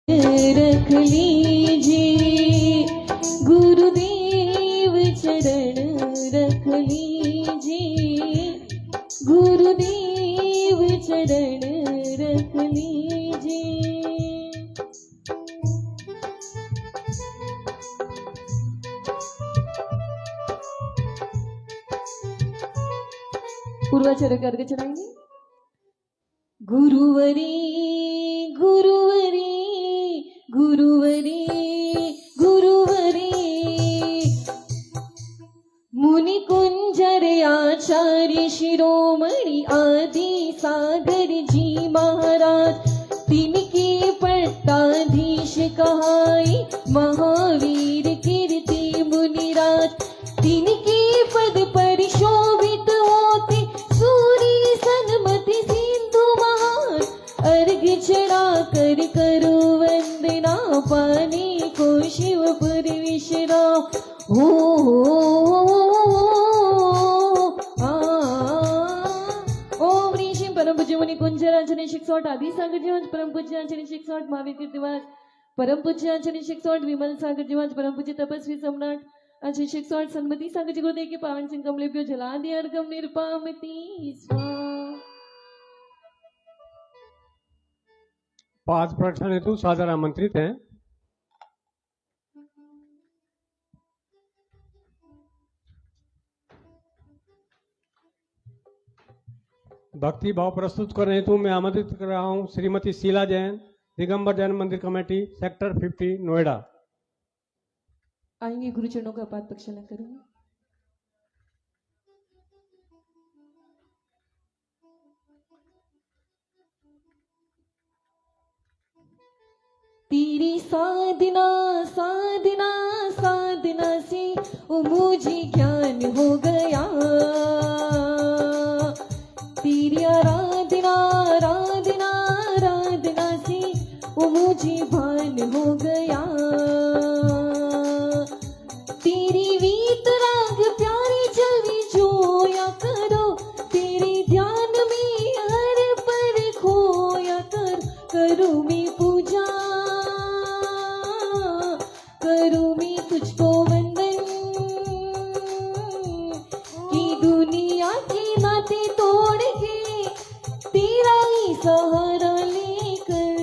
रख लीजिए गुरुदेव चरण रख लीजिए गुरुदेव चरण रख लीजिए। पूर्वाचार्य करके चलाएंगे। गुरुवरी गुरुवरी गुरुवरी गुरुवरी मुनि कुंजर आचार्य शिरोमणि आदि सागर जी महाराज तिनके पट्टाधीश कहाई महावीर कीर्ति मुनिराज तिनके पद पर शोभित होते सूर्य सन्मति सिंधु महान अर्घ चढ़ा कर करो वंदना पाने को शिवपुर विश्राम हो ओम ऋषि परम पूज्य मुनि कुंजर आचार्य 108 आदि सागर जी परम पूज्य आचार्य 108 महावीर कीर्तिवास परम पूज्य आचार्य 108 विमल सागर जी परम पूज्य तपस्वी सम्राट आचार्य 108 सन्मति सागर जी गुरुदेव के पावन सिंह कमलेभ्यो जला दिया अर्घम निरुपामति स्वाहा। पाद प्रदर्शन हेतु सादर आमंत्रित हैं। भक्ति भाव प्रस्तुत करने हेतु मैं आमंत्रित कर रहा हूं श्रीमती शीला जैन, दिगंबर जैन मंदिर कमेटी, सेक्टर 50, नोएडा। आएंगे गुरुचरणों का पाद प्रक्षालन करेंगे। तेरी साधना साधना साधना से मुझे ज्ञान हो गया तेरी आराधना आराधना आराधना से मुझे भान हो गया तेरी वीत राग प्यारी छवि जोया करो तेरे ध्यान में हर पर खोया करूं मैं पूजा करूं मैं तुझको वंदन की दुनिया के नाते तोड़ के तेरा ही सहारा लेकर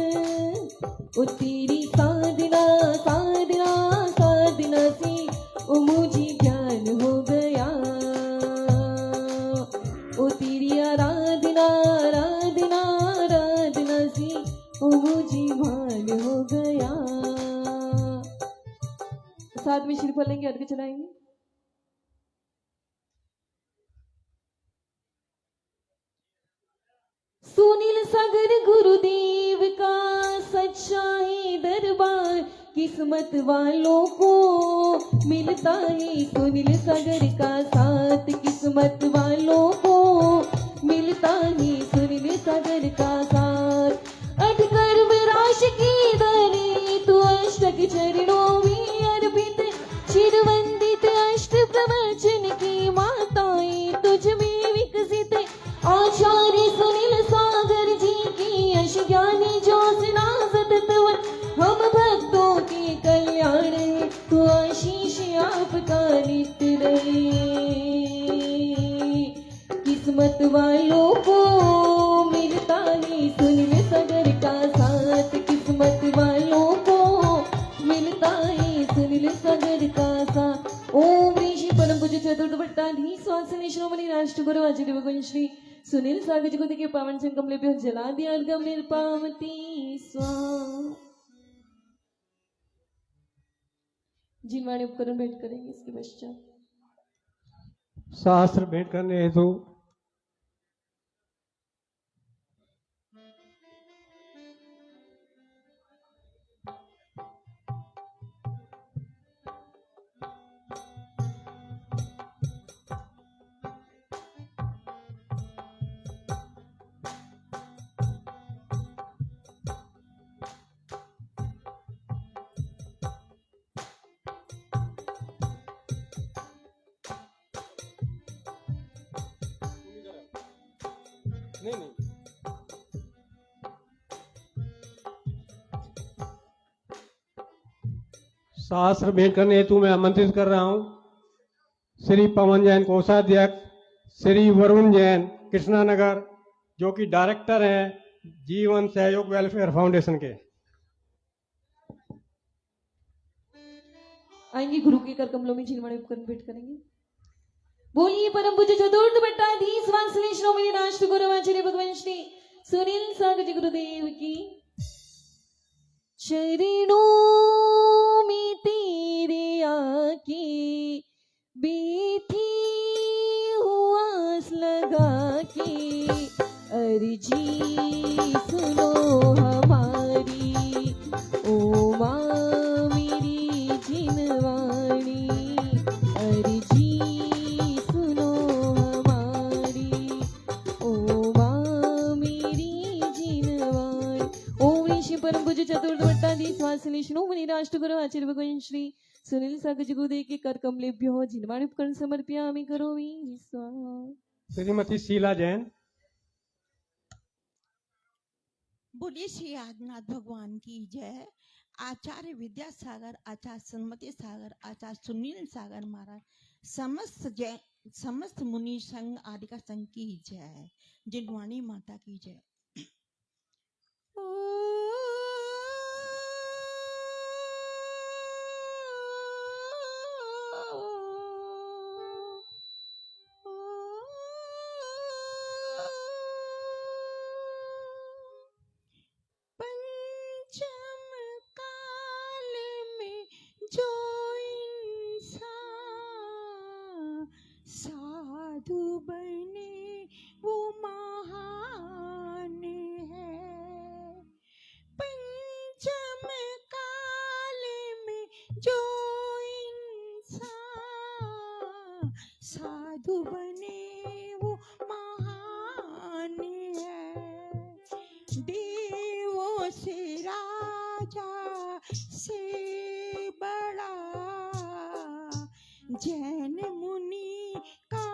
ओ तेरी साधना साधना साधना से ओ मुझे ज्ञान हो गया ओ तेरी आराधना आराधना आराधना से ओ मुझे भान हो गया। साथ में श्रीफल लेंगे, अर्घ्य चलाएंगे। सुनील सागर गुरुदेव का सच्चा है दरबार किस्मत वालों को मिलता है सुनील सागर का साथ किस्मत वालों को मिलता है सुनील सागर का साथ अटकर विराश की दरी तू अष्टक चरणों में अर्पित शिरवंदित अष्ट प्रवचन की माताएं तुझ में विकसित आचार्य सुनील सागर जी की यश ज्ञानी ज्योत्सना सततवन हम भक्तों के कल्याण है तो आशीष आपका नित्य रहे किस्मत वालों को मिलता है सुनील सागर का साथ किस्मत वालों को मिलता है सुनील सागर का साथ। ओम ऋषि परम पूज्य चतुर्थ पट्टाधीश स्वासने श्रोमणि राष्ट्र गुरु आचार्य भगवान श्री सुनील सागर जी को देखिए पावन संगम ले जला दिया अर्घम निरुपामति स्वाहा। जिनवाणी उपकरण भेंट करेंगे इसके पश्चात शास्त्र भेंट करने हेतु नहीं शास्त्र भेंट करने हेतु मैं आमंत्रित कर रहा हूं श्री पवन जैन कोषाध्यक्ष, श्री वरुण जैन कृष्णानगर, जो कि डायरेक्टर हैं जीवन सहयोग वेलफेयर फाउंडेशन के। आएंगे गुरु के कर कमलों में झिलमिलाए उपकरण भेंट करेंगे। बोलिए परम पूज्य चतुर्थ भट्टाधीश वात्सल्य श्रोमणी राष्ट्र गुरु आचार्य भगवान श्री सुनील सागर जी गुरुदेव की। चरणों में तेरे आके बैठी हूँ आस लगा के, अर्जी सुनो हमारी ओ माँ मेरी जिनवाणी, अर्जी सुनो हमारी ओ माँ मेरी जिनवाणी। ओम श्री परम पूज्य चतुर्थ भट्टाधीश वात्सल्य श्रोमणी राष्ट्र गुरु आचार्य भगवान श्री सुनील सागर जी गुरुदेव के कर कमलेभ्यो जिनवाणी उपकरण समर्पयामि करोमि स्वाहा। श्रीमती शीला जैन। बोलिए श्री आदिनाथ भगवान की जय। आचार्य विद्यासागर, आचार्य सन्मति सागर, आचार्य सुनील सागर महाराज, समस्त मुनि संघ आदि का संघ की जय। जिनवाणी माता की जय। जो इंसान साधु बने वो महान है। पंचम काल में जो इंसान साधु बने वो महान है। देवों से राजा से बड़ा जैन मुनि का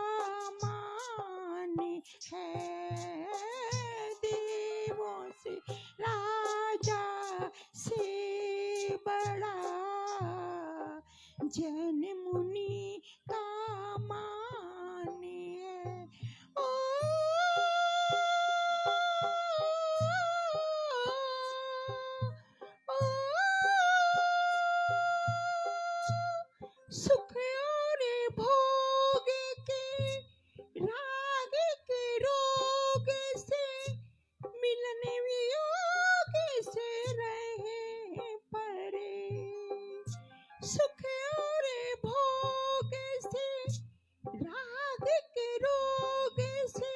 मान है। देवों से राजा से बड़ा जैन मुनि का मान है। ओ सुख और भोग के राग के रोग से मिलने वियोग से रहे परे। सुख और भोग से राग के रोग से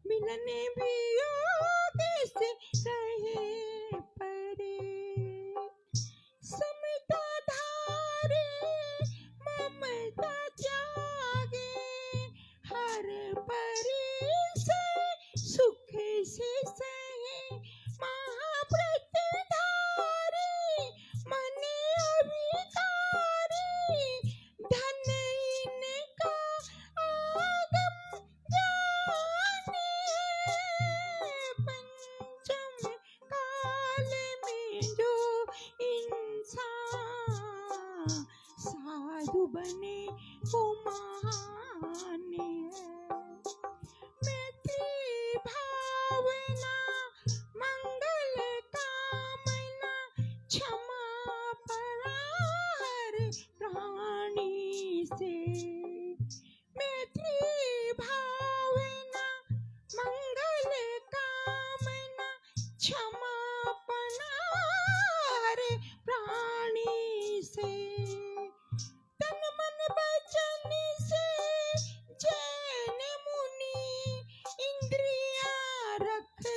मिलने वियोग से रहे परे। समता धारे ममता त्यागे हर परी से सुख से सहे। महाव्रत धारी मन अभिकारी धन इनका आगम जाने। पंचम काल में जो इंसान साधु बने वो महान है। मैत्री भावना मंगल कामना क्षमा परार प्राणी से। मैत्री भावना मंगल कामना क्षमा परार प्राणी से। तन मन वचन से जैन मुनि इंद्रियां रखते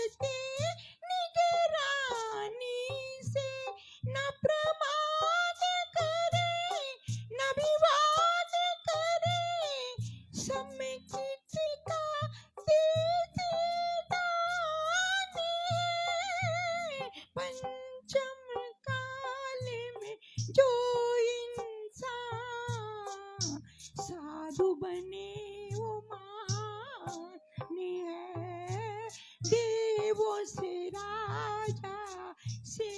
निगरानी से। न प्रमाद करे न विवाद करे समेकित का देते दानी। पंचम काल में जो साधु बने वो महान है। देवों से राजा से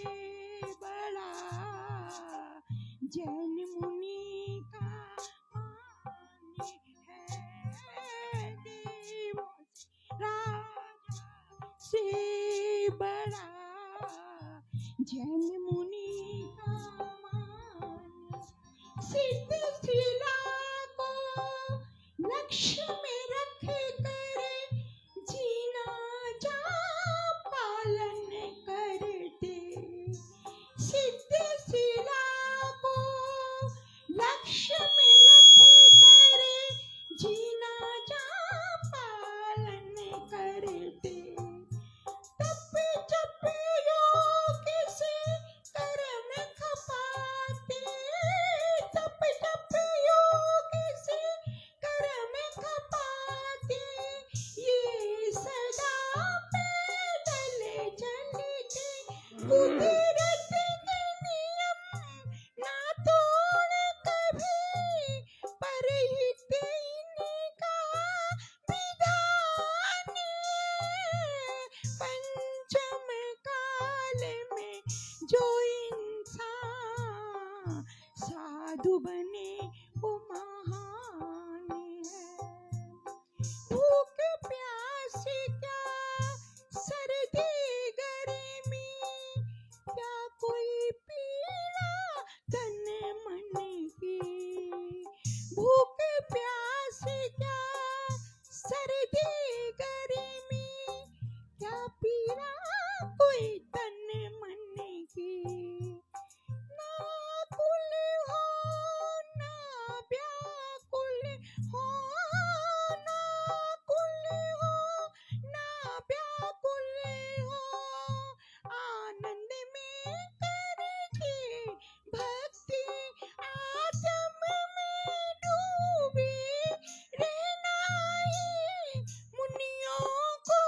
बड़ा जैन मुनि का मान है, देवों राजा से बड़ा। जैन मुनि का मान, सिद्ध शिला को लक्ष्य में रख कर जीना जा पालन करते। सिद्ध शिला को लक्ष्य में रख कर जीना जा पालन करते। तप जप योग से कर्म खपाते, तप जप योग से कर्म खपाते। ये सदा पैदल चलते, कुदरत के नियम ना तोड़ कभी, परहित इनका विधान। पंचम काल में जो इंसान साधु बने वो महान है। भूख प्यास क्या, सर्दी गर्मी क्या, कोई पीड़ा तन मन की। भूख प्यास क्या, सर्दी गर्मी क्या, पीड़ा कोई तन मन की। ना कुल हो ना व्याकुल हो, ना कुल हो ना व्याकुल हो। आनंद में करके भक्ति, आत्म में डूबे रहना ही मुनियों को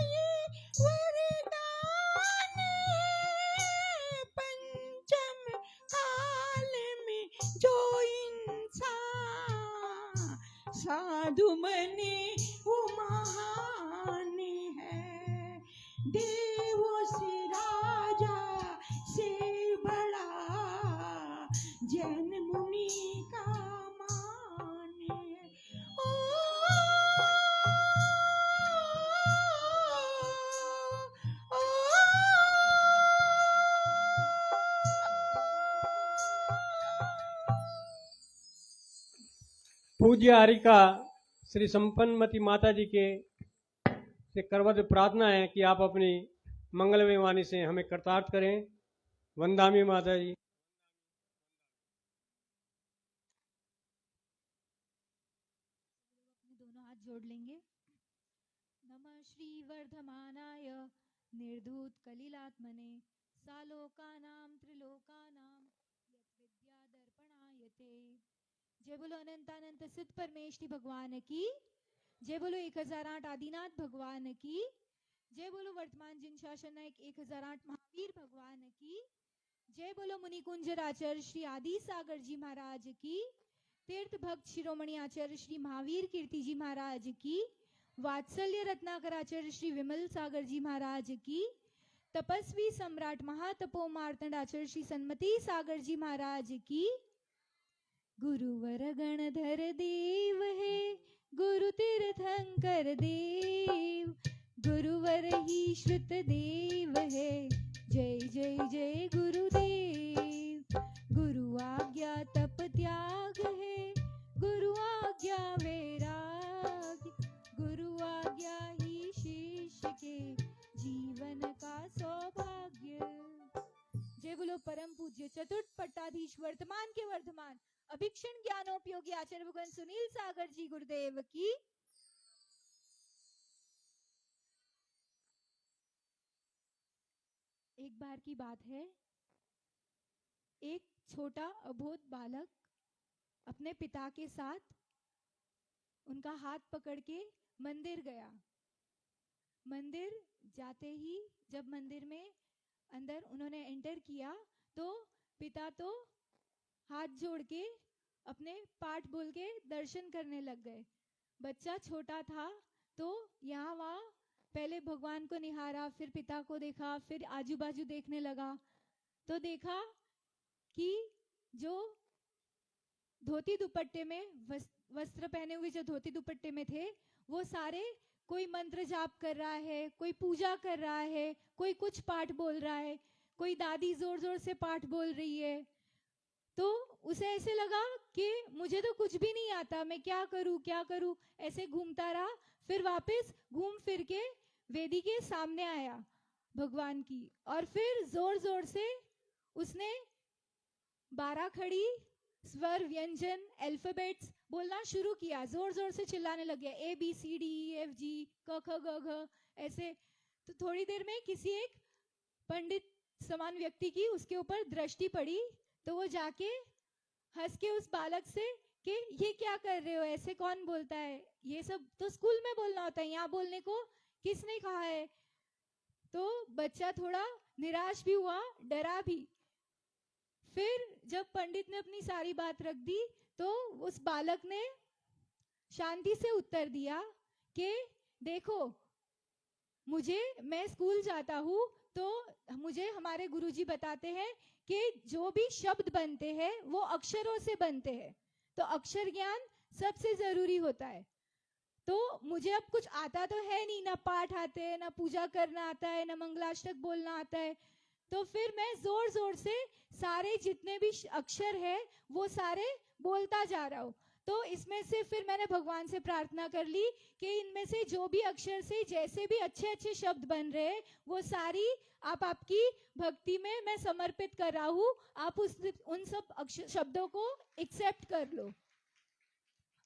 ये वरदान है। पंचम काल में जो इंसान साधु बने वो महान है। देवों से राजा से बड़ा, जैन मुनि का मान है। ओ, पूज्य हरिका श्री संपन्नमती माता जी के से करवत प्रार्थना है कि आप अपनी मंगलमय वाणी से हमें कृतार्थ करें। वंदामी माता जी। अपने दोनों हाथ जोड़ लेंगे। नमः श्री वर्धमानाय निर्धूत कलिलात्मने, सालोकानां त्रिलोकानां यत् विद्या दर्पणायते। जय बोलो अनंतानंत सिद्ध परमेश्वरी भगवान की। जय बोलो 1008 आदिनाथ भगवान की। जय बोलो वर्तमान जिन शासन नायक 1008 महावीर भगवान की। जय बोलो मुनिकुंजर आचार्य श्री आदि सागर जी महाराज की। तीर्थ भक्त शिरोमणि आचार्य श्री महावीर कीर्ति जी महाराज की। वात्सल्य रत्नाकर आचार्य श्री विमल सागर जी महाराज की। तपस्वी सम्राट महातपो मार्तंड आचार्य श्री सन्मति सागर जी महाराज की। गुरुवर गणधर देव है, गुरु तीर्थंकर देव, गुरुवर ही श्रुत देव है। जय जय जय गुरुदेव। गुरु आज्ञा तप त्याग है, गुरु आज्ञा वैराग्य, गुरु आज्ञा ही शिष्य के जीवन का सौभाग्य। जय बोलो परम पूज्य चतुर्थ पट्टाधीश वर्तमान के वर्धमान अभिक्षण ज्ञानोपयोगी आचार्य भगवान सुनील सागर जी गुरुदेव की। एक बार की बात है, एक छोटा अबोध बालक अपने पिता के साथ उनका हाथ पकड़ के मंदिर गया। मंदिर जाते ही जब मंदिर में अंदर उन्होंने एंटर किया तो पिता तो हाथ जोड़ के अपने पाठ बोल के दर्शन करने लग गए। बच्चा छोटा था तो यहाँ वहाँ पहले भगवान को निहारा, फिर पिता को देखा, फिर आजू बाजू देखने लगा तो देखा कि जो धोती दुपट्टे में वस्त्र पहने हुए जो धोती दुपट्टे में थे, वो सारे कोई मंत्र जाप कर रहा है, कोई पूजा कर रहा है, कोई कुछ पाठ बोल रहा है, कोई दादी जोर जोर से पाठ बोल रही है। तो उसे ऐसे लगा कि मुझे तो कुछ भी नहीं आता, मैं क्या करूं, ऐसे घूमता रहा। फिर वापस घूम फिर के वेदी के सामने आया भगवान की, और फिर जोर जोर से उसने 12 खड़ी स्वर व्यंजन अल्फाबेट्स बोलना शुरू किया, जोर जोर से चिल्लाने लग गया, ABCDEFG क ख ग घ ऐसे। तो थोड़ी देर में किसी एक पंडित समान व्यक्ति की उसके ऊपर दृष्टि पड़ी, तो वो जाके हंस के उस बालक से कि ये क्या कर रहे हो, ऐसे कौन बोलता है, ये सब तो स्कूल में बोलना होता है, यहाँ बोलने को किसने कहा है। तो बच्चा थोड़ा निराश भी हुआ, डरा भी। फिर जब पंडित ने अपनी सारी बात रख दी, तो उस बालक ने शांति से उत्तर दिया कि देखो, मैं स्कूल जाता हूँ, तो मुझे हमारे गुरुजी बताते हैं कि जो भी शब्द बनते हैं वो अक्षरों से बनते हैं, तो अक्षर ज्ञान सबसे जरूरी होता है। तो मुझे अब कुछ आता तो है नहीं, ना पाठ आते हैं, ना पूजा करना आता है, ना मंगलाष्टक बोलना आता है। तो फिर मैं जोर जोर से सारे जितने भी अक्षर है वो सारे बोलता जा रहा हूँ। तो इसमें से फिर मैंने भगवान से प्रार्थना कर ली कि इनमें से जो भी अक्षर से जैसे भी अच्छे अच्छे शब्द बन रहे हैं, वो सारी आपकी भक्ति में मैं समर्पित कर रहा हूँ, आप उन सब शब्दों को एक्सेप्ट कर लो।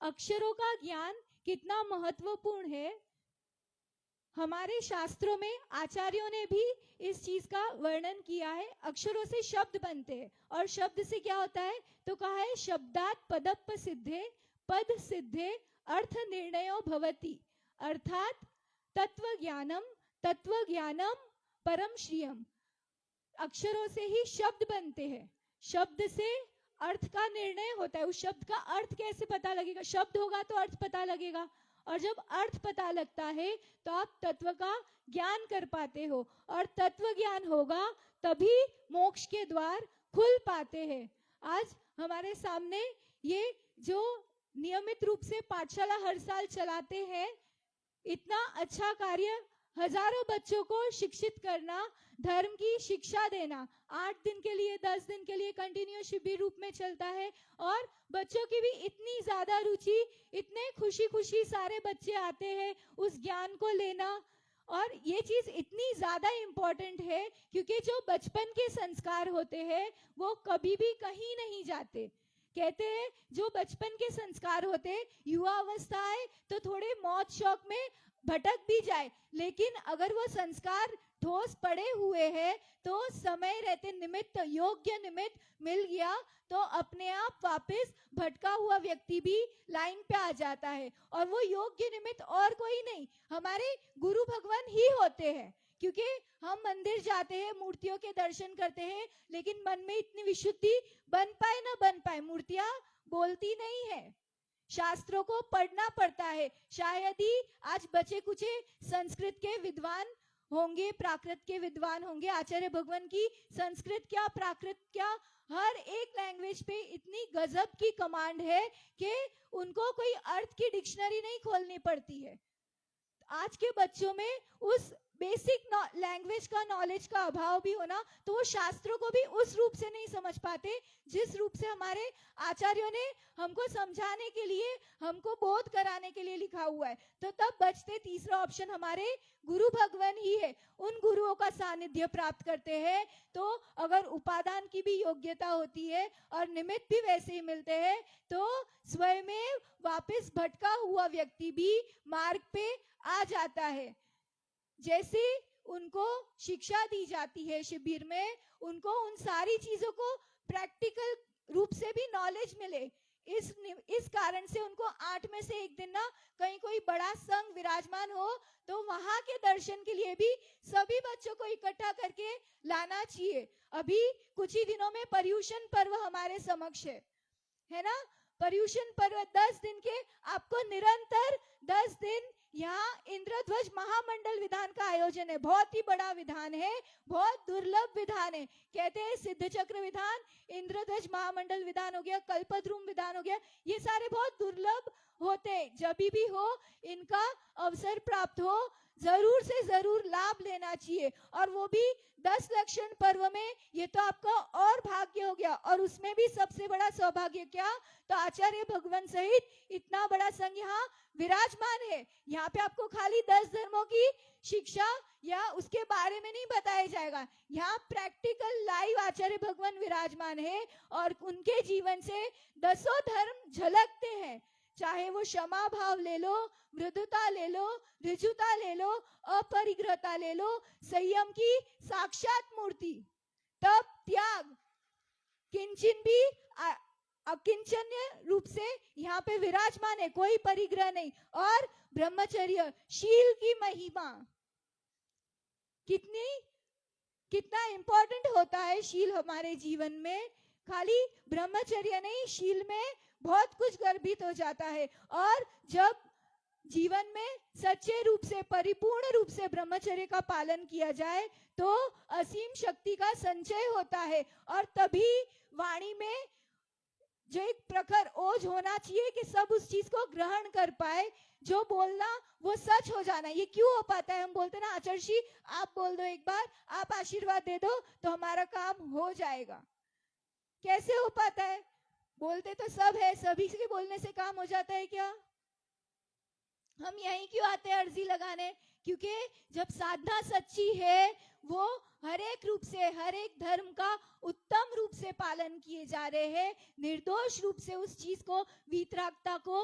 अक्षरों का ज्ञान कितना महत्वपूर्ण है, हमारे शास्त्रों में आचार्यों ने भी इस चीज का वर्णन किया है। अक्षरों से शब्द बनते हैं, और शब्द से क्या होता है, तो कहा है शब्दात पदप्प सिद्धे, पद सिद्धे अर्थ निर्णयो भवति, अर्थात तत्व ज्ञानम परम श्रियम। अक्षरों से ही शब्द बनते हैं, शब्द से अर्थ का निर्णय होता है। उस शब्द का अर्थ कैसे पता लगेगा, शब्द होगा तो अर्थ पता लगेगा, और जब अर्थ पता लगता है तो आप तत्व का ज्ञान कर पाते हो, और तत्व ज्ञान होगा तभी मोक्ष के द्वार खुल पाते हैं। आज हमारे सामने ये जो नियमित रूप से पाठशाला हर साल चलाते हैं, इतना अच्छा कार्य, हजारों बच्चों को शिक्षित करना, धर्म की शिक्षा देना, 8 दिन के लिए 10 दिन के लिए कंटिन्यू शिविर रूप में चलता है, और बच्चों की भी इतनी ज्यादा रुचि, इतने खुशी खुशी सारे बच्चे आते हैं उस ज्ञान को लेना। और ये चीज इतनी ज्यादा इम्पोर्टेंट है क्योंकि जो बचपन के संस्कार होते हैं वो कभी भी कहीं नहीं जाते। कहते हैं जो बचपन के संस्कार होते, युवा अवस्था आए तो थोड़े मौज शौक में भटक भी जाए, लेकिन अगर वो संस्कार ठोस पड़े हुए हैं तो समय रहते निमित्त, योग्य निमित्त मिल गया तो अपने आप वापस भटका हुआ व्यक्ति भी लाइन पे आ जाता है। और वो योग्य निमित्त और कोई नहीं, हमारे गुरु भगवान ही होते हैं। क्योंकि हम मंदिर जाते हैं, मूर्तियों के दर्शन करते हैं, लेकिन मन में इतनी विशुद्धि बन पाए ना बन पाए, मूर्तियां बोलती नहीं है, शास्त्रों को पढ़ना पड़ता है। शायद ही आज बचे कुचे संस्कृत के विद्वान होंगे, प्राकृत के विद्वान होंगे। आचार्य भगवान की संस्कृत क्या, प्राकृत क्या, हर एक लैंग्वेज पे इतनी गजब की कमांड है कि उनको कोई अर्थ की डिक्शनरी नहीं खोलनी पड़ती है। आज के बच्चों में उस बेसिक लैंग्वेज का, नॉलेज का अभाव भी होना, तो वो शास्त्रों को भी उस रूप से नहीं समझ पाते जिस रूप से हमारे आचार्यों ने हमको समझाने के लिए, हमको बोध कराने के लिए लिखा हुआ है। तो तब बचते तीसरा ऑप्शन हमारे गुरु भगवान ही है। उन गुरुओं का सानिध्य प्राप्त करते हैं तो अगर उपादान की भी योग्यता होती है और निमित्त भी वैसे ही मिलते हैं तो स्वयं में वापस भटका हुआ व्यक्ति भी मार्ग पे आ जाता है। जैसे उनको शिक्षा दी जाती है शिविर में, उनको उन सारी चीजों को प्रैक्टिकल रूप से भी नॉलेज मिले, इस कारण से उनको 8 में से एक दिन ना कहीं कोई बड़ा संघ विराजमान हो तो वहां के दर्शन के लिए भी सभी बच्चों को इकट्ठा करके लाना चाहिए। अभी कुछ ही दिनों में पर्युषण पर्व हमारे समक्ष है ना। पर्युषण पर्व 10 दिन के, आपको निरंतर 10 दिन यहाँ इंद्रध्वज महामंडल विधान का आयोजन है। बहुत ही बड़ा विधान है, बहुत दुर्लभ विधान है। कहते हैं सिद्ध चक्र विधान इंद्रध्वज महामंडल विधान हो गया, कल्पद्रुम विधान हो गया, ये सारे बहुत दुर्लभ होते हैं। जब भी हो इनका अवसर प्राप्त हो, जरूर से जरूर लाभ लेना चाहिए। और वो भी 10 लक्षण पर्व में, ये तो आपका और भाग्य हो गया। और उसमें भी सबसे बड़ा सौभाग्य क्या, तो आचार्य भगवान सहित इतना बड़ा संघ यहाँ विराजमान है। यहाँ पे आपको खाली 10 धर्मों की शिक्षा या उसके बारे में नहीं बताया जाएगा, यहाँ प्रैक्टिकल लाइव आचार्य भगवान विराजमान है और उनके जीवन से 10 धर्म झलकते हैं। चाहे वो क्षमा भाव ले लो, मृदुता ले लो, ऋजुता ले लो, अपरिग्रहता ले लो, संयम की साक्षात मूर्ति, तप, त्याग, किंचन भी अकिंचन्य रूप से यहाँ पे विराजमान है, कोई परिग्रह नहीं। और ब्रह्मचर्य, शील की महिमा कितना इंपॉर्टेंट होता है शील हमारे जीवन में। खाली ब्रह्मचर्य नहीं, शील में बहुत कुछ गर्भित हो जाता है। और जब जीवन में सच्चे रूप से, परिपूर्ण रूप से ब्रह्मचर्य का पालन किया जाए तो असीम शक्ति का संचय होता है। और तभी वाणी में जो एक प्रखर ओज होना चाहिए कि सब उस चीज को ग्रहण कर पाए, जो बोलना वो सच हो जाना। ये क्यों हो पाता है, हम बोलते ना आचार्य जी आप बोल दो एक बार, आप आशीर्वाद दे दो तो हमारा काम हो जाएगा। कैसे हो पाता है, बोलते तो सब है, सभी के बोलने से काम हो जाता है क्या? हम यहीं क्यों आते हैं अर्जी लगाने, क्योंकि जब साधना सच्ची है वो हर एक रूप से, हर एक धर्म का उत्तम रूप से पालन किए जा रहे हैं, निर्दोष रूप से उस चीज को, वीतरागता को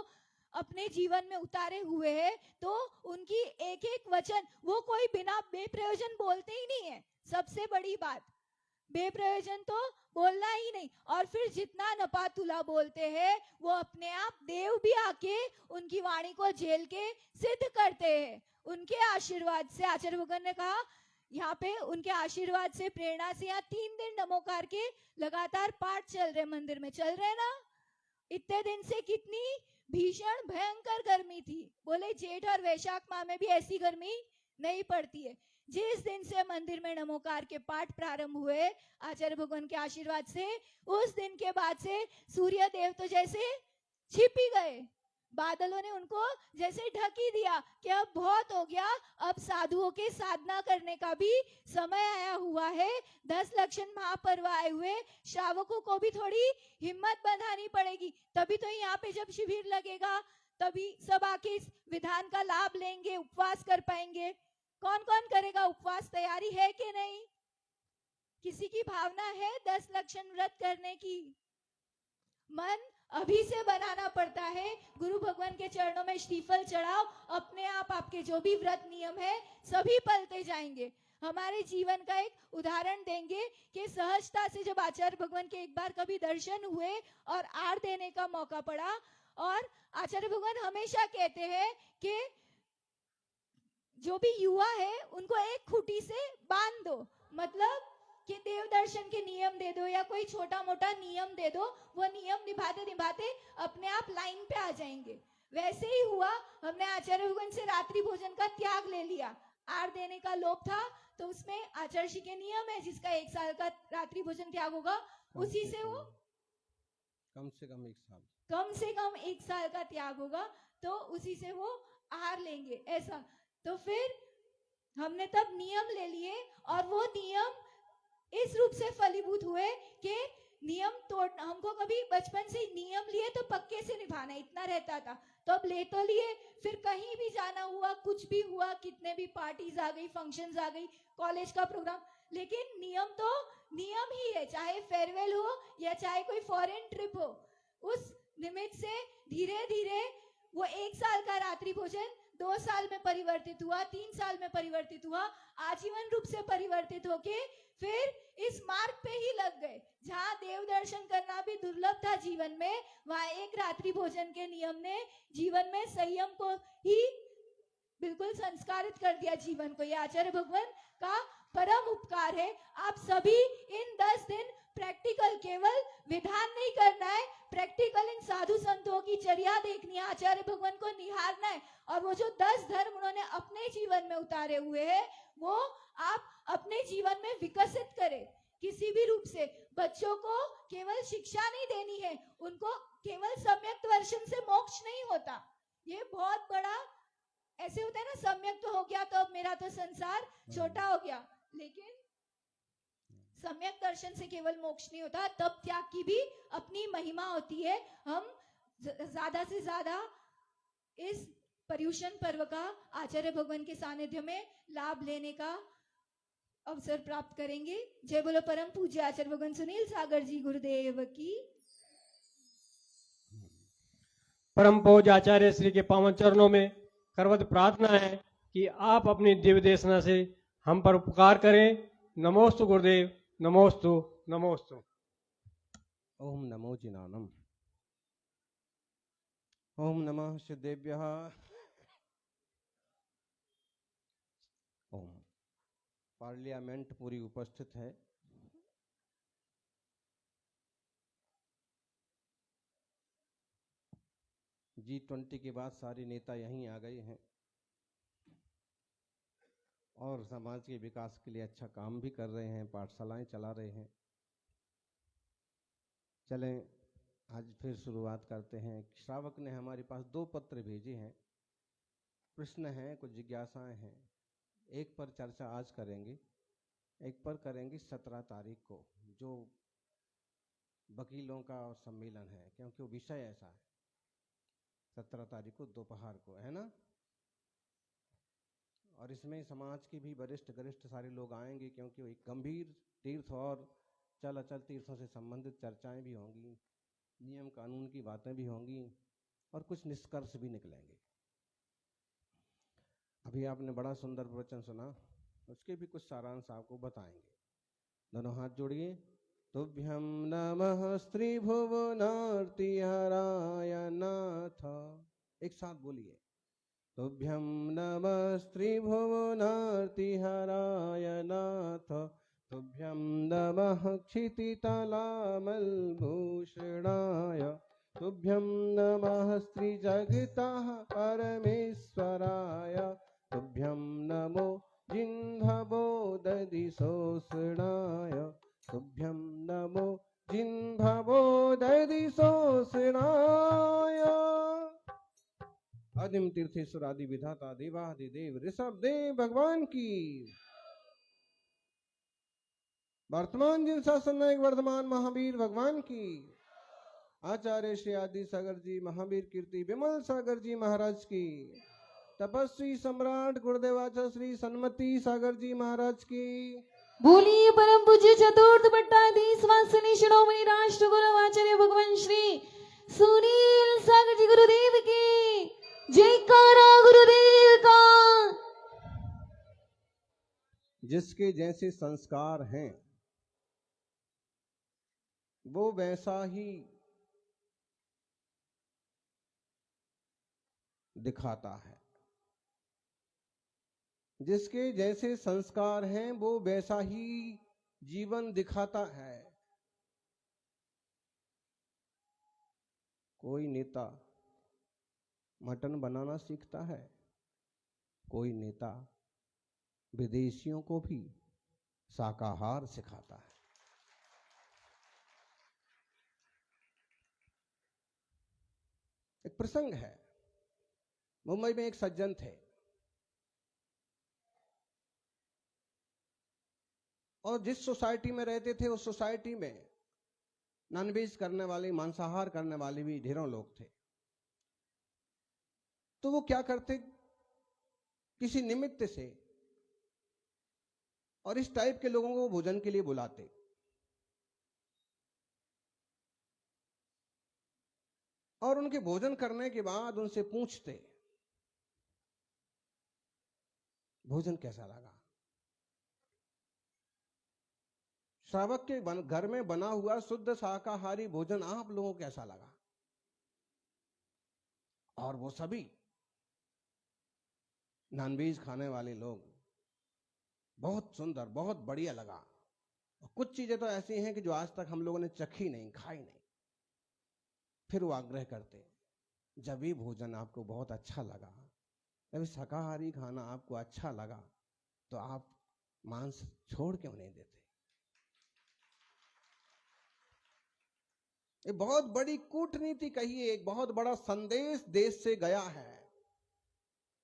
अपने जीवन में उतारे हुए हैं, तो उनकी एक एक वचन वो कोई बिना बेप्रयोजन बोलते ही नहीं है। सबसे बड़ी बात, बेप्रयोजन तो बोलना ही नहीं। और फिर जितना नपातुला बोलते हैं वो अपने आप देव भी आके उनकी वाणी को झेल के सिद्ध करते हैं उनके आशीर्वाद से। आचार्य भगवान ने कहा यहाँ पे उनके आशीर्वाद से, प्रेरणा से यहाँ 3 दिन नमोकार के लगातार पाठ चल रहे, मंदिर में चल रहे ना। इतने दिन से कितनी भीषण भयंकर गर्मी थी, बोले जेठ और वैशाख माह में भी ऐसी गर्मी नहीं पड़ती है। जिस दिन से मंदिर में नमोकार के पाठ प्रारंभ हुए आचार्य भगवान के आशीर्वाद से, उस दिन के बाद से सूर्य देव तो जैसे छिप ही गए, बादलों ने उनको जैसे ढक ही दिया कि अब बहुत हो गया, अब साधुओं के साधना करने का भी समय आया हुआ है। 10 लक्षण महापर्व आए हुए, श्रावकों को भी थोड़ी हिम्मत बंधानी पड़ेगी। तभी तो यहाँ पे जब शिविर लगेगा तभी सब आके इस विधान का लाभ लेंगे, उपवास कर पाएंगे। कौन कौन करेगा उपवास, तैयारी है कि नहीं? किसी की भावना है 10 लक्षण व्रत करने की? मन अभी से बनाना पड़ता है। गुरु भगवान के चरणों में श्रीफल चढ़ाओ, अपने आप आपके जो भी व्रत नियम है सभी पलते जाएंगे। हमारे जीवन का एक उदाहरण देंगे कि सहजता से जब आचार्य भगवान के एक बार कभी दर्शन हुए और आर देने का मौका पड़ा, और आचार्य भगवान हमेशा कहते हैं कि जो भी युवा है उनको एक खूंटी से बांध दो, मतलब कि देव दर्शन के नियम दे दो या कोई छोटा मोटा नियम दे दो, वो नियम निभाते निभाते अपने आप लाइन पे आ जाएंगे। वैसे ही हुआ, हमने आचार्य भगवान से रात्रि भोजन का त्याग ले लिया। आर देने का लोभ था तो उसमें आचार्य जी के नियम है, जिसका 1 साल का रात्रि भोजन त्याग होगा उसी से वो कम से कम 1 साल, कम से कम 1 साल का त्याग होगा तो उसी से वो आहार लेंगे। ऐसा तो फिर हमने तब नियम ले लिए और वो नियम इस रूप से फलीभूत हुए कि नियम तोड़, हमको कभी बचपन से नियम लिए तो पक्के से निभाना, इतना रहता था। तो अब ले तो लिए, फिर कहीं भी जाना हुआ, कुछ भी हुआ, कितने भी पार्टीज आ गई, फंक्शंस आ गई, कॉलेज का प्रोग्राम, लेकिन नियम तो नियम ही है, चाहे फेयरवेल हो या चाहे कोई फॉरेन ट्रिप हो। उस निमित्त से धीरे धीरे वो 1 साल का रात्रि भोजन 2 साल में परिवर्तित हुआ, 3 साल में परिवर्तित हुआ, आजीवन रूप से परिवर्तित होके फिर इस मार्ग पे ही लग गए। जहाँ देव दर्शन करना भी दुर्लभ था जीवन में, वहाँ एक रात्रि भोजन के नियम ने जीवन में संयम को ही बिल्कुल संस्कारित कर दिया जीवन को। ये आचार्य भगवान का परम उपकार है। आप सभी इन 10 दिन प्रैक्टिकल, केवल विधान नहीं करना है, प्रैक्टिकल इन साधु संतों की चर्या देखनी है, आचार्य भगवान को निहारना है, और वो जो 10 धर्म उन्होंने अपने जीवन में उतारे हुए हैं वो आप अपने जीवन में विकसित करें किसी भी रूप से। बच्चों को केवल शिक्षा नहीं देनी है, उनको केवल सम्यक दर्शन से मोक्ष नहीं होता। ये बहुत बड़ा ऐसे होता है ना, सम्यक तो हो गया तो अब मेरा तो संसार छोटा हो गया, लेकिन सम्यक दर्शन से केवल मोक्ष नहीं होता, तब त्याग की भी अपनी महिमा होती है। हम ज्यादा से ज्यादा इस पर्युषण पर्व का आचार्य भगवान के सानिध्य में लाभ लेने का अवसर प्राप्त करेंगे। जय बोलो परम पूज्य आचार्य भगवान सुनील सागर जी गुरुदेव की। परम पूज्य आचार्य श्री के पावन चरणों में करवत प्रार्थना है कि आप अपनी दिव्य देशना से हम पर उपकार करें। नमोस्तु गुरुदेव, नमोस्तु नमोस्तु। ओम नमो जिनानम। ओम नमः सिद्धेभ्यः। ओम। पार्लियामेंट पूरी उपस्थित है। G20 के बाद सारे नेता यहीं आ गए हैं और समाज के विकास के लिए अच्छा काम भी कर रहे हैं, पाठशालाएं चला रहे हैं। चलें आज फिर शुरुआत करते हैं। श्रावक ने हमारे पास 2 पत्र भेजे हैं, प्रश्न हैं, कुछ जिज्ञासाएं हैं। एक पर चर्चा आज करेंगे, एक पर करेंगे 17 तारीख को, जो वकीलों का सम्मेलन है, क्योंकि वो विषय ऐसा है। 17 तारीख को दोपहर को है ना, और इसमें समाज के भी वरिष्ठ गरिष्ठ सारे लोग आएंगे, क्योंकि वो एक गंभीर तीर्थ और चल अचल तीर्थों से संबंधित चर्चाएं भी होंगी, नियम कानून की बातें भी होंगी और कुछ निष्कर्ष भी निकलेंगे। अभी आपने बड़ा सुंदर प्रवचन सुना, उसके भी कुछ सारांश आपको बताएंगे। दोनों हाथ जोड़िए। तुभ्यं नमः स्त्री भुवनार्तिहराय नाथ। एक साथ बोलिए। तुभ्यं नमः स्त्री भुवनार्तिहराय नाथ। तुभ्यं नमः क्षितितलामलभूषणाय। तुभ्यं नमः स्त्रीजगतः परमेश्वराय। तुभ्यं नमो जिह्वबोधदिशोषणाय। तुभ्यं नमो जिह्वबोधदिशोषणाय। आदिम तीर्थेश्वर आदि विधाता देवादिदेव ऋषभ देव भगवान की। वर्तमान जिन शासन नायक वर्धमान महावीर भगवान की। आचार्य श्री आदि सागर जी महावीर कीर्ति विमल सागर जी महाराज की। तपस्वी सम्राट गुरुदेवाचार्य श्री सन्मति सागर जी महाराज की। बोलिए परम पूज्य चतुर्थ पट्टाधीश वासनी शिरोमणि राष्ट्र गुरु आचार्य भगवान श्री सुनील सागर जी गुरुदेव की। जयकारा गुरुदेव का। जिसके जैसे संस्कार हैं वो वैसा ही दिखाता है। जिसके जैसे संस्कार हैं वो वैसा ही जीवन दिखाता है। कोई नेता मटन बनाना सीखता है, कोई नेता विदेशियों को भी शाकाहार सिखाता है। एक प्रसंग है, मुंबई में एक सज्जन थे और जिस सोसाइटी में रहते थे उस सोसाइटी में नॉनवेज करने वाले, मांसाहार करने वाले भी ढेरों लोग थे। तो वो क्या करते, किसी निमित्त से और इस टाइप के लोगों को भोजन के लिए बुलाते। और उनके भोजन करने के बाद उनसे पूछते भोजन कैसा लगा। श्रावक के घर में बना हुआ शुद्ध शाकाहारी भोजन आप लोगों को कैसा लगा। और वो सभी नॉनवेज खाने वाले लोग बहुत सुंदर, बहुत बढ़िया लगा। कुछ चीजें तो ऐसी हैं कि जो आज तक हम लोगों ने चखी नहीं, खाई नहीं। फिर वो आग्रह करते, जब भी भोजन आपको बहुत अच्छा लगा, जब शाकाहारी खाना आपको अच्छा लगा, तो आप मांस छोड़ क्यों नहीं देते। ये बहुत बड़ी कूटनीति कहिए, एक बहुत बड़ा संदेश देश से गया है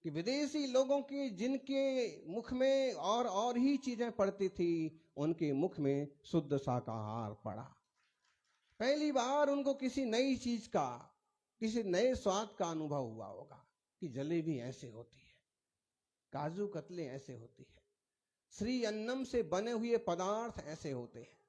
कि विदेशी लोगों की जिनके मुख में और ही चीजें पड़ती थी, उनके मुख में शुद्ध शाकाहार पड़ा। पहली बार उनको किसी नई चीज का, किसी नए स्वाद का अनुभव हुआ होगा कि जलेबी ऐसे होती है, काजू कतली ऐसे होती है, श्री अन्नम से बने हुए पदार्थ ऐसे होते हैं।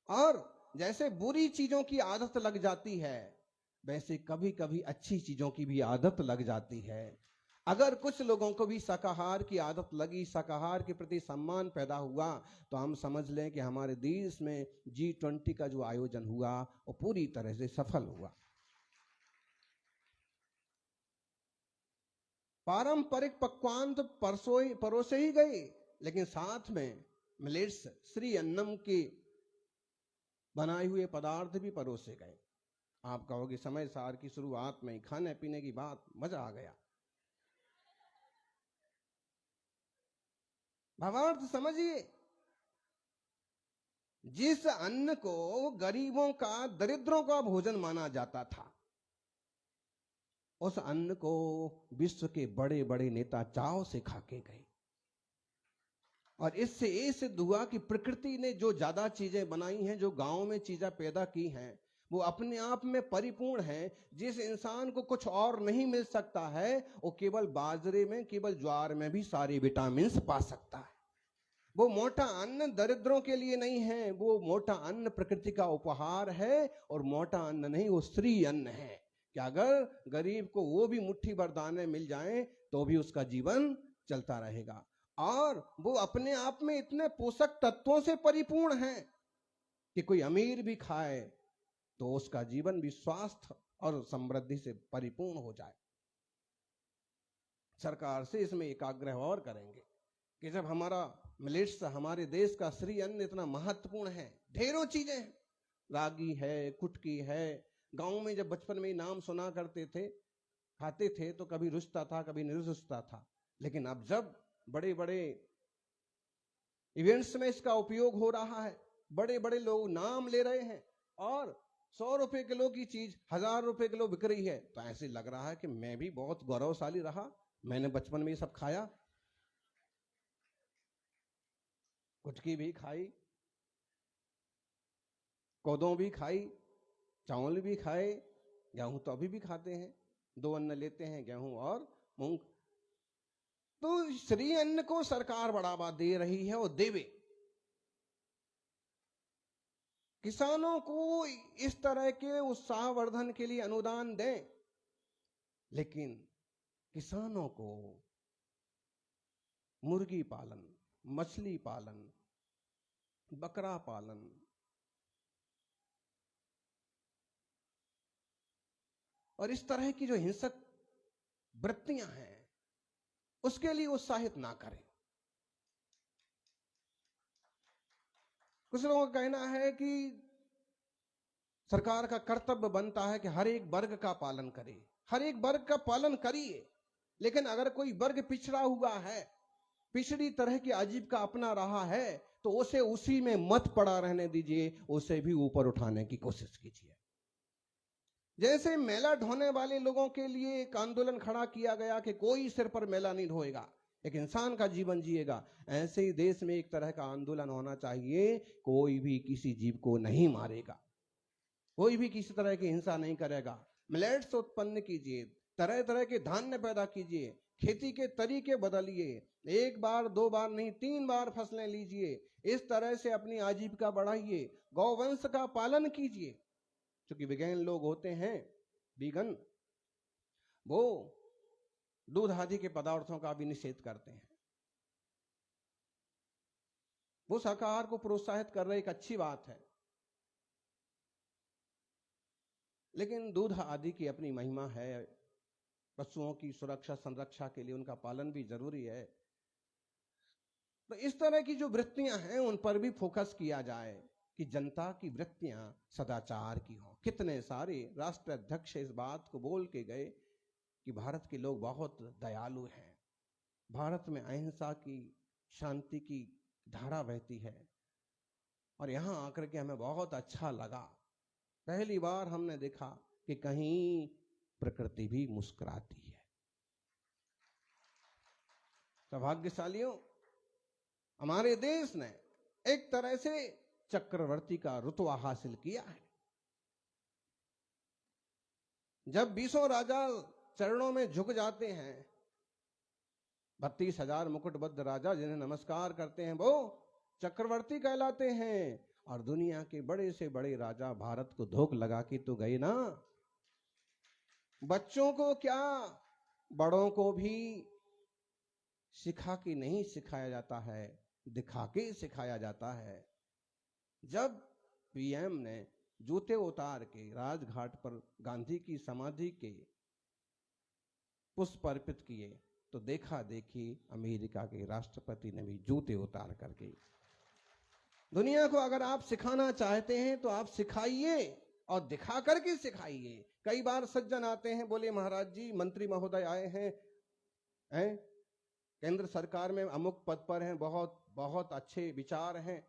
और जैसे बुरी चीजों की आदत लग जाती है, वैसे कभी कभी अच्छी चीजों की भी आदत लग जाती है। अगर कुछ लोगों को भी शाकाहार की आदत लगी, शाकाहार के प्रति सम्मान पैदा हुआ, तो हम समझ लें कि हमारे देश में G20 का जो आयोजन हुआ वो पूरी तरह से सफल हुआ। पारंपरिक पकवान तो परोसे ही गए, लेकिन साथ में मिलेट्स, श्री अन्नम के बनाए हुए पदार्थ भी परोसे गए। आप कहोगे समय सार की शुरुआत में खाने पीने की बात, मजा आ गया। भावार्थ समझिए, जिस अन्न को गरीबों का, दरिद्रों का भोजन माना जाता था, उस अन्न को विश्व के बड़े बड़े नेता चाव से खा के गए। और इससे ये सिद्ध हुआ कि प्रकृति ने जो ज्यादा चीजें बनाई हैं, जो गांव में चीजें पैदा की हैं, वो अपने आप में परिपूर्ण है। जिस इंसान को कुछ और नहीं मिल सकता है, वो केवल बाजरे में, केवल ज्वार में भी सारे विटामिन पा सकता है। वो मोटा अन्न दरिद्रों के लिए नहीं है, वो मोटा अन्न प्रकृति का उपहार है। और मोटा अन्न नहीं, वो श्री अन्न है कि अगर गरीब को वो भी मुट्ठी भर दाने मिल जाएं तो भी उसका जीवन चलता रहेगा। और वो अपने आप में इतने पोषक तत्वों से परिपूर्ण है कि कोई अमीर भी खाए तो उसका जीवन भी स्वास्थ्य और समृद्धि से परिपूर्ण हो जाए। सरकार से इसमें एक आग्रह और करेंगे कि जब हमारा मिलेट्स, हमारे देश का श्री अन्न इतना महत्वपूर्ण है, ढेरों चीजें हैं, रागी है, कुटकी है। गांव में जब बचपन में नाम सुना करते थे, खाते थे तो कभी रुचता था, कभी नहीं रुचता था। लेकिन अब जब बड़े बड़े इवेंट्स में इसका उपयोग हो रहा है, बड़े बड़े लोग नाम ले रहे हैं और 100 रुपए किलो की चीज 1000 रुपए किलो बिक रही है, तो ऐसे लग रहा है कि मैं भी बहुत गौरवशाली रहा, मैंने बचपन में ये सब खाया। कुटकी भी खाई, कोदों भी खाई, चावल भी खाए, गेहूं तो अभी भी खाते हैं। 2 अन्न लेते हैं, गेहूं और मूंग। तो श्री अन्न को सरकार बढ़ावा दे रही है और देवे। किसानों को इस तरह के उत्साहवर्धन के लिए अनुदान दें, लेकिन किसानों को मुर्गी पालन, मछली पालन, बकरा पालन, और इस तरह की जो हिंसक वृत्तियां हैं, उसके लिए उत्साहित ना करें। कुछ लोगों का कहना है कि सरकार का कर्तव्य बनता है कि हर एक वर्ग का पालन करे। हर एक वर्ग का पालन करिए, लेकिन अगर कोई वर्ग पिछड़ा हुआ है, पिछड़ी तरह की आजीविका अपना रहा है, तो उसे उसी में मत पड़ा रहने दीजिए, उसे भी ऊपर उठाने की कोशिश कीजिए। जैसे मेला ढोने वाले लोगों के लिए एक आंदोलन खड़ा किया गया कि कोई सिर पर मेला नहीं ढोएगा, एक इंसान का जीवन जिएगा, ऐसे ही देश में एक तरह का आंदोलन होना चाहिए, कोई भी किसी जीव को नहीं मारेगा, कोई भी किसी तरह की हिंसा नहीं करेगा। मिलेट्स उत्पन्न कीजिए, तरह तरह के धान्य पैदा कीजिए, खेती के तरीके बदलिए, 1 बार 2 बार नहीं 3 बार फसलें लीजिए, इस तरह से अपनी आजीविका बढ़ाइए। गौवंश का पालन कीजिए। क्योंकि विज्ञान लोग होते हैं वीगन, वो दूध आदि के पदार्थों का भी निषेध करते हैं। वो शाकाहार को प्रोत्साहित कर रहे, एक अच्छी बात है, लेकिन दूध आदि की अपनी महिमा है। पशुओं की सुरक्षा संरक्षा के लिए उनका पालन भी जरूरी है। तो इस तरह की जो वृत्तियां हैं, उन पर भी फोकस किया जाए कि जनता की वृत्तियां सदाचार की हों। कितने सारे राष्ट्र अध्यक्ष इस बात को बोल के गए कि भारत के लोग बहुत दयालु हैं, भारत में अहिंसा की, शांति की धारा बहती है। और यहां आकर के हमें बहुत अच्छा लगा पहली बार हमने देखा कि कहीं प्रकृति भी मुस्कुराती है। सौभाग्यशालियों, हमारे देश ने एक तरह से चक्रवर्ती का रुतबा हासिल किया है। जब 20 राजा चरणों में झुक जाते हैं, 32,000 मुकुटबद्ध राजा जिन्हें नमस्कार करते हैं, वो चक्रवर्ती कहलाते हैं। और दुनिया के बड़े से बड़े राजा भारत को धोख लगा के तो गए ना। बच्चों को क्या, बड़ों को भी सिखा के नहीं सिखाया जाता है, दिखा के सिखाया जाता है। जब पीएम ने जूते उतार के राजघाट पर गांधी की समाधि के पुष्प अर्पित किए, तो देखा देखी अमेरिका के राष्ट्रपति ने भी जूते उतार करके। दुनिया को अगर आप सिखाना चाहते हैं तो आप सिखाइए और दिखा करके सिखाइए। कई बार सज्जन आते हैं, बोले महाराज जी मंत्री महोदय आए हैं केंद्र सरकार में अमुक पद पर हैं, बहुत बहुत अच्छे विचार हैं।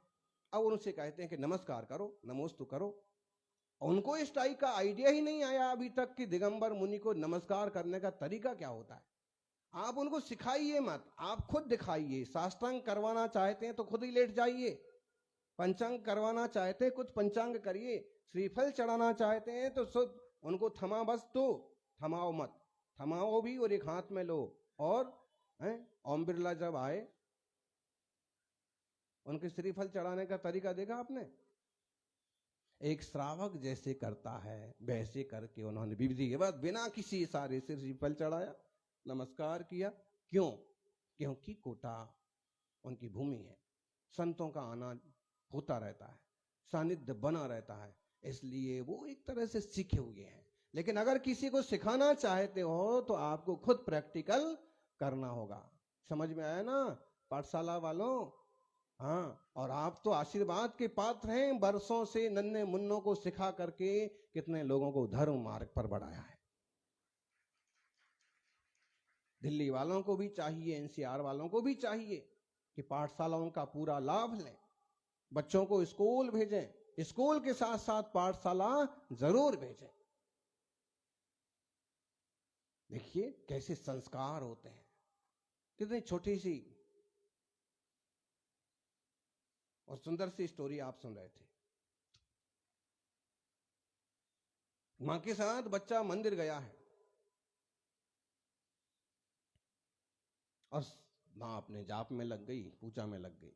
अब उनसे कहते हैं कि नमस्कार करो, नमोस्तु करो। उनको इस टाइप का आइडिया ही नहीं आया अभी तक कि दिगंबर मुनि को नमस्कार करने का तरीका क्या होता है। आप उनको सिखाइए मत, आप खुद दिखाइए। साष्टांग करवाना चाहते हैं तो खुद ही लेट जाइए। पंचांग करवाना चाहते हैं कुछ पंचांग करिए। श्रीफल चढ़ाना चाहते हैं तो शुद्ध उनको थमा, बस तो थमाओ मत, थमाओ भी और एक हाथ में लो। और ओम बिरला जब आए, उनके श्रीफल चढ़ाने का तरीका देखा आपने? एक श्रावक जैसे करता है वैसे करके उन्होंने विधि के बाद बिना किसी इशारे से श्रीफल चढ़ाया, नमस्कार किया। क्यों? क्योंकि कोटा उनकी भूमि है, संतों का आना होता रहता है, सानिध्य बना रहता है, इसलिए वो एक तरह से सीखे हुए हैं। लेकिन अगर किसी को सिखाना चाहते हो तो आपको खुद प्रैक्टिकल करना होगा। समझ में आया ना पाठशाला वालों? हाँ, और आप तो आशीर्वाद के पात्र हैं। बरसों से नन्हे मुन्नों को सिखा करके कितने लोगों को धर्म मार्ग पर बढ़ाया है। दिल्ली वालों को भी चाहिए, एनसीआर वालों को भी चाहिए कि पाठशालाओं का पूरा लाभ लें, बच्चों को स्कूल भेजें, स्कूल के साथ साथ पाठशाला जरूर भेजें। देखिए कैसे संस्कार होते हैं। कितनी छोटी सी और सुंदर सी स्टोरी आप सुन रहे थे। मां के साथ बच्चा मंदिर गया है और मां अपने जाप में लग गई, पूजा में लग गई,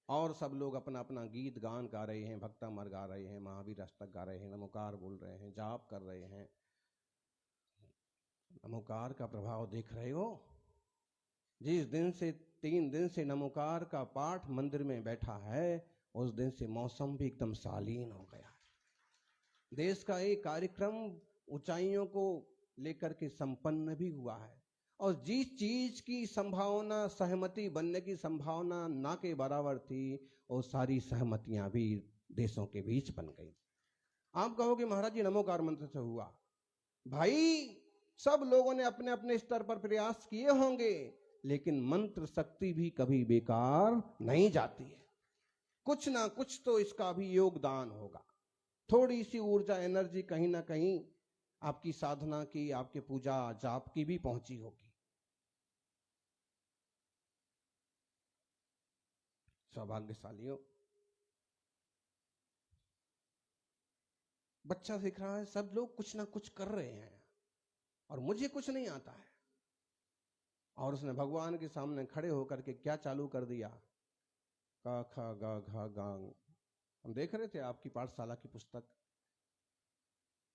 और सब लोग अपना अपना गीत गान गा रहे हैं, भक्तामर गा रहे हैं, महावीर अष्टक गा रहे हैं, नमोकार बोल रहे हैं, जाप कर रहे हैं। नमोकार का प्रभाव देख रहे हो? जिस दिन से 3 दिन से नमोकार का पाठ मंदिर में बैठा है, उस दिन से मौसम भी एकदम शालीन हो गया है। देश का एक कार्यक्रम ऊंचाइयों को लेकर के संपन्न भी हुआ है, और जिस चीज की संभावना सहमति बनने की संभावना ना के बराबर थी, वो सारी सहमतियां भी देशों के बीच बन गई। आप कहोगे महाराज जी नमोकार मंत्र से हुआ। भाई सब लोगों ने अपने अपने स्तर पर प्रयास किए होंगे, लेकिन मंत्र शक्ति भी कभी बेकार नहीं जाती है। कुछ ना कुछ तो इसका भी योगदान होगा। थोड़ी सी ऊर्जा, एनर्जी कहीं ना कहीं आपकी साधना की, आपके पूजा जाप की भी पहुंची होगी। सौभाग्यशालियों, बच्चा सीख रहा है, सब लोग कुछ ना कुछ कर रहे हैं और मुझे कुछ नहीं आता है। और उसने भगवान के सामने खड़े होकर के क्या चालू कर दिया? क ख ग घ ग। हम देख रहे थे आपकी पाठशाला की पुस्तक,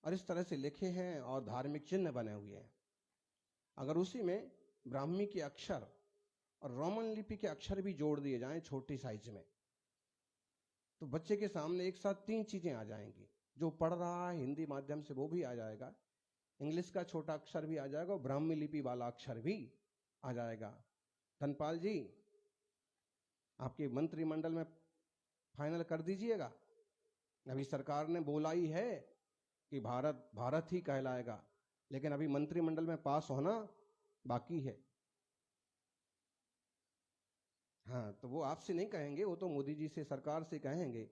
और इस तरह से लिखे हैं और धार्मिक चिन्ह बने हुए हैं। अगर उसी में ब्राह्मी के अक्षर और रोमन लिपि के अक्षर भी जोड़ दिए जाएं छोटी साइज में, तो बच्चे के सामने एक साथ 3 चीजें आ जाएंगी। जो पढ़ रहा है हिंदी माध्यम से वो भी आ जाएगा, इंग्लिश का छोटा अक्षर भी आ जाएगा, और ब्राह्मी लिपि वाला अक्षर भी आ जाएगा। धनपाल जी, आपके मंत्रिमंडल में फाइनल कर दीजिएगा। अभी सरकार ने बोला ही है कि भारत भारत ही कहलाएगा, लेकिन अभी मंत्रिमंडल में पास होना बाकी है। हाँ, तो वो आपसे नहीं कहेंगे, वो तो मोदी जी से, सरकार से कहेंगे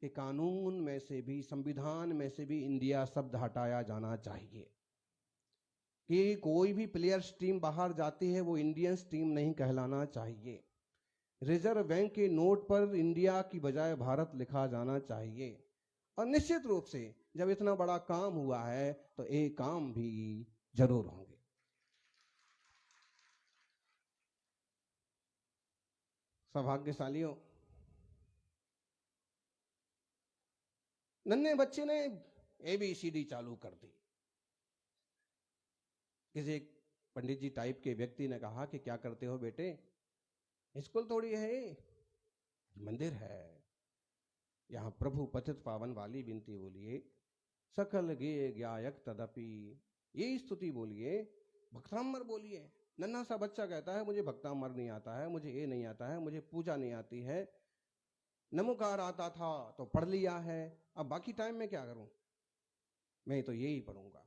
कि कानून में से भी, संविधान में से भी इंडिया शब्द हटाया जाना चाहिए, कि कोई भी प्लेयर्स टीम बाहर जाती है वो इंडियंस टीम नहीं कहलाना चाहिए। रिजर्व बैंक के नोट पर इंडिया की बजाय भारत लिखा जाना चाहिए। और निश्चित रूप से जब इतना बड़ा काम हुआ है तो एक काम भी जरूर होंगे। सौभाग्यशालियों, नन्हे बच्चे ने ABCD चालू कर दी। किसी एक पंडित जी टाइप के व्यक्ति ने कहा कि क्या करते हो बेटे? स्कूल थोड़ी है, मंदिर है। यहां प्रभु पतित पावन वाली विनती बोलिए, सकल गे ज्ञायक तदपि, ये स्तुति बोलिए, भक्तामर बोलिए। नन्हा सा बच्चा कहता है मुझे भक्तामर नहीं आता है, मुझे ये नहीं आता है, मुझे पूजा नहीं आती है। नमोकार आता था तो पढ़ लिया है, अब बाकी टाइम में क्या करूं? मैं तो यही पढ़ूंगा।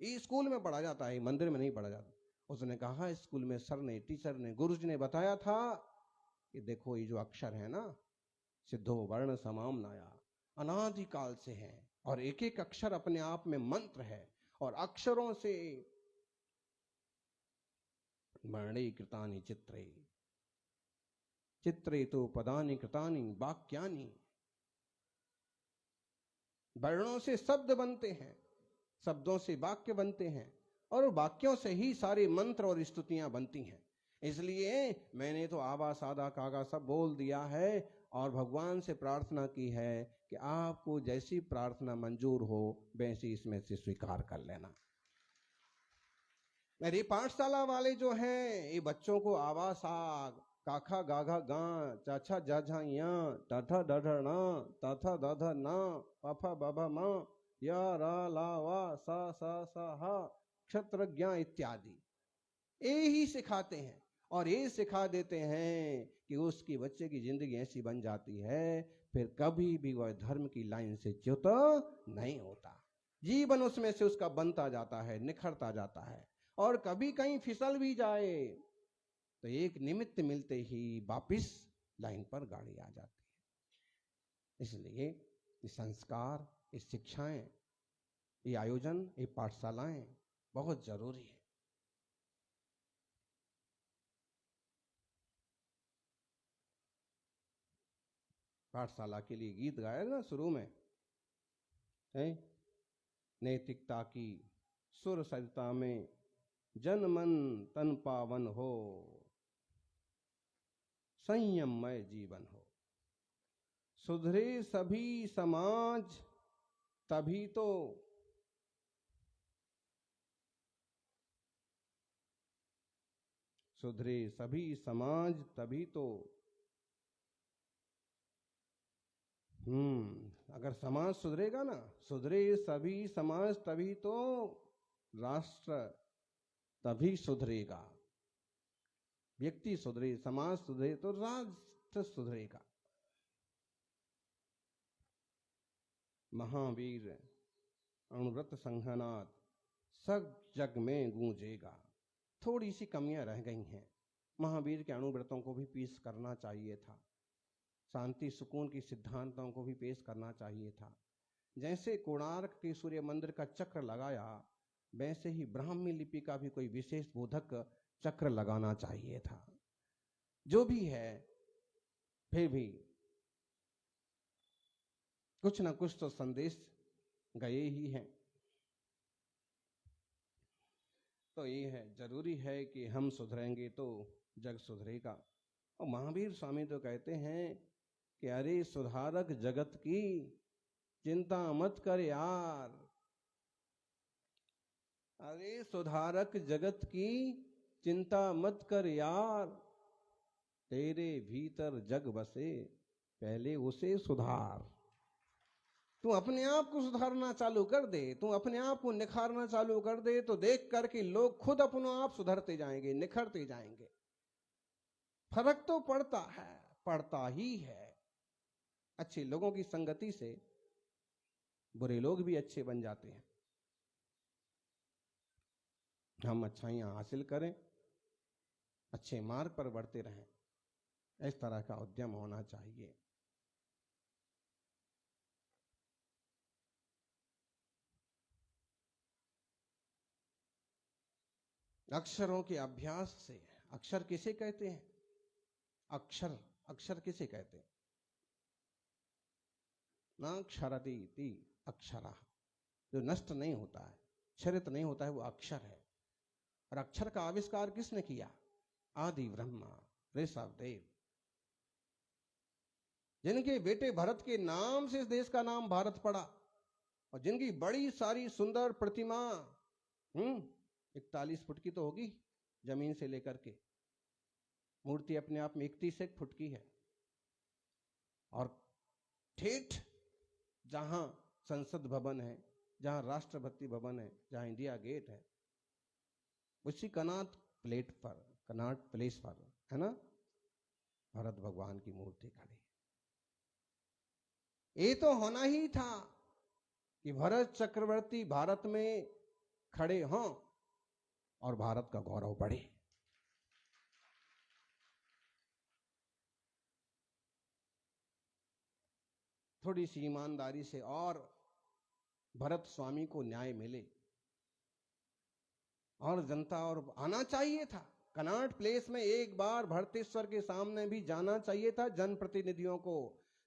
ये स्कूल में पढ़ा जाता है, मंदिर में नहीं पढ़ा जाता। उसने कहा स्कूल में सर ने, टीचर ने, गुरुजी ने बताया था कि देखो ये जो अक्षर है ना, सिद्धो वर्ण समाम नाया, अनादिकाल से है और एक एक अक्षर अपने आप में मंत्र है। और अक्षरों से वर्णे कृतानि चित्रे, चित्रे तो पदानि कृतानि वाक्यानि। वर्णों से शब्द बनते हैं, शब्दों से वाक्य बनते हैं और वाक्यों से ही सारे मंत्र और स्तुतियां बनती हैं। इसलिए मैंने तो आबा सादा कागा सब बोल दिया है और भगवान से प्रार्थना की है कि आपको जैसी प्रार्थना मंजूर हो वैसी इसमें से स्वीकार कर लेना। मेरी पाठशाला वाले जो हैं ये बच्चों को आवा साग, काखा गाघा गा, चाचा जाझा या, टाठा डाढ़ा ना, ताथा दाधा ना, पाफा बाबा माँ, या रा ला वा सा सा सा हा, क्षत्रज्ञा इत्यादि ये ही सिखाते हैं। और ये सिखा देते हैं कि उसकी बच्चे की जिंदगी ऐसी बन जाती है फिर कभी भी वह धर्म की लाइन से च्युत नहीं होता। जीवन उसमें से उसका बनता जाता है, निखरता जाता है। और कभी कहीं फिसल भी जाए तो एक निमित्त मिलते ही वापिस लाइन पर गाड़ी आ जाती है। इसलिए ये संस्कार, ये शिक्षाएं, ये आयोजन, ये पाठशालाएं बहुत जरूरी है। पाठशाला के लिए गीत गाया ना शुरू में, है नैतिकता की सुर सरिता में जन मन तन पावन हो, संयममय जीवन हो। सुधरे सभी समाज तभी तो सुधरे सभी समाज तभी तो अगर समाज सुधरेगा ना, सुधरे सभी समाज तभी तो राष्ट्र तभी सुधरेगा। व्यक्ति सुधरे, समाज सुधरे तो राष्ट्र सुधरेगा। महावीर अणुव्रत संघनाद सब जग में गूंजेगा। थोड़ी सी कमियां रह गई हैं। महावीर के अणुव्रतों को भी पेश करना चाहिए था, शांति सुकून की सिद्धांतों को भी पेश करना चाहिए था। जैसे कोणार्क के सूर्य मंदिर का चक्र लगाया, वैसे ही ब्राह्मी लिपि का भी कोई विशेष बोधक चक्र लगाना चाहिए था। जो भी है, फिर भी कुछ ना कुछ तो संदेश गए ही हैं। तो ये है, जरूरी है कि हम सुधरेंगे तो जग सुधरेगा। और महावीर स्वामी तो कहते हैं कि अरे सुधारक जगत की चिंता मत कर यार, अरे सुधारक जगत की चिंता मत कर यार, तेरे भीतर जग बसे पहले उसे सुधार। तू अपने आप को सुधारना चालू कर दे, तू अपने आप को निखारना चालू कर दे, तो देख करके लोग खुद अपने आप सुधरते जाएंगे, निखरते जाएंगे। फर्क तो पड़ता है, पड़ता ही है। अच्छे लोगों की संगति से बुरे लोग भी अच्छे बन जाते हैं। हम अच्छाइयां हासिल करें, अच्छे मार्ग पर बढ़ते रहें, इस तरह का उद्यम होना चाहिए। अक्षरों के अभ्यास से, अक्षर किसे कहते हैं? अक्षर, अक्षर किसे कहते हैं? ना क्षरति इति अक्षरा, जो नष्ट नहीं होता है, क्षरित नहीं होता है, वो अक्षर है। और अक्षर का आविष्कार किसने किया? आदि ब्रह्मा ऋषभदेव, जिनके बेटे भरत के नाम से इस देश का नाम भारत पड़ा, और जिनकी बड़ी सारी सुंदर प्रतिमा 41 फुट की तो होगी जमीन से लेकर के, मूर्ति अपने आप में 31 फुट की है। और ठेठ जहां संसद भवन है, जहां राष्ट्रपति भवन है, जहां इंडिया गेट है, उसी कनाट प्लेस पर है ना, भरत भगवान की मूर्ति खड़ी है। ये तो होना ही था कि भरत चक्रवर्ती भारत में खड़े हों और भारत का गौरव बढ़े। थोड़ी सी ईमानदारी से और भरत स्वामी को न्याय मिले, और जनता और आना चाहिए था कनॉट प्लेस में, एक बार भरतेश्वर के सामने भी जाना चाहिए था जनप्रतिनिधियों को,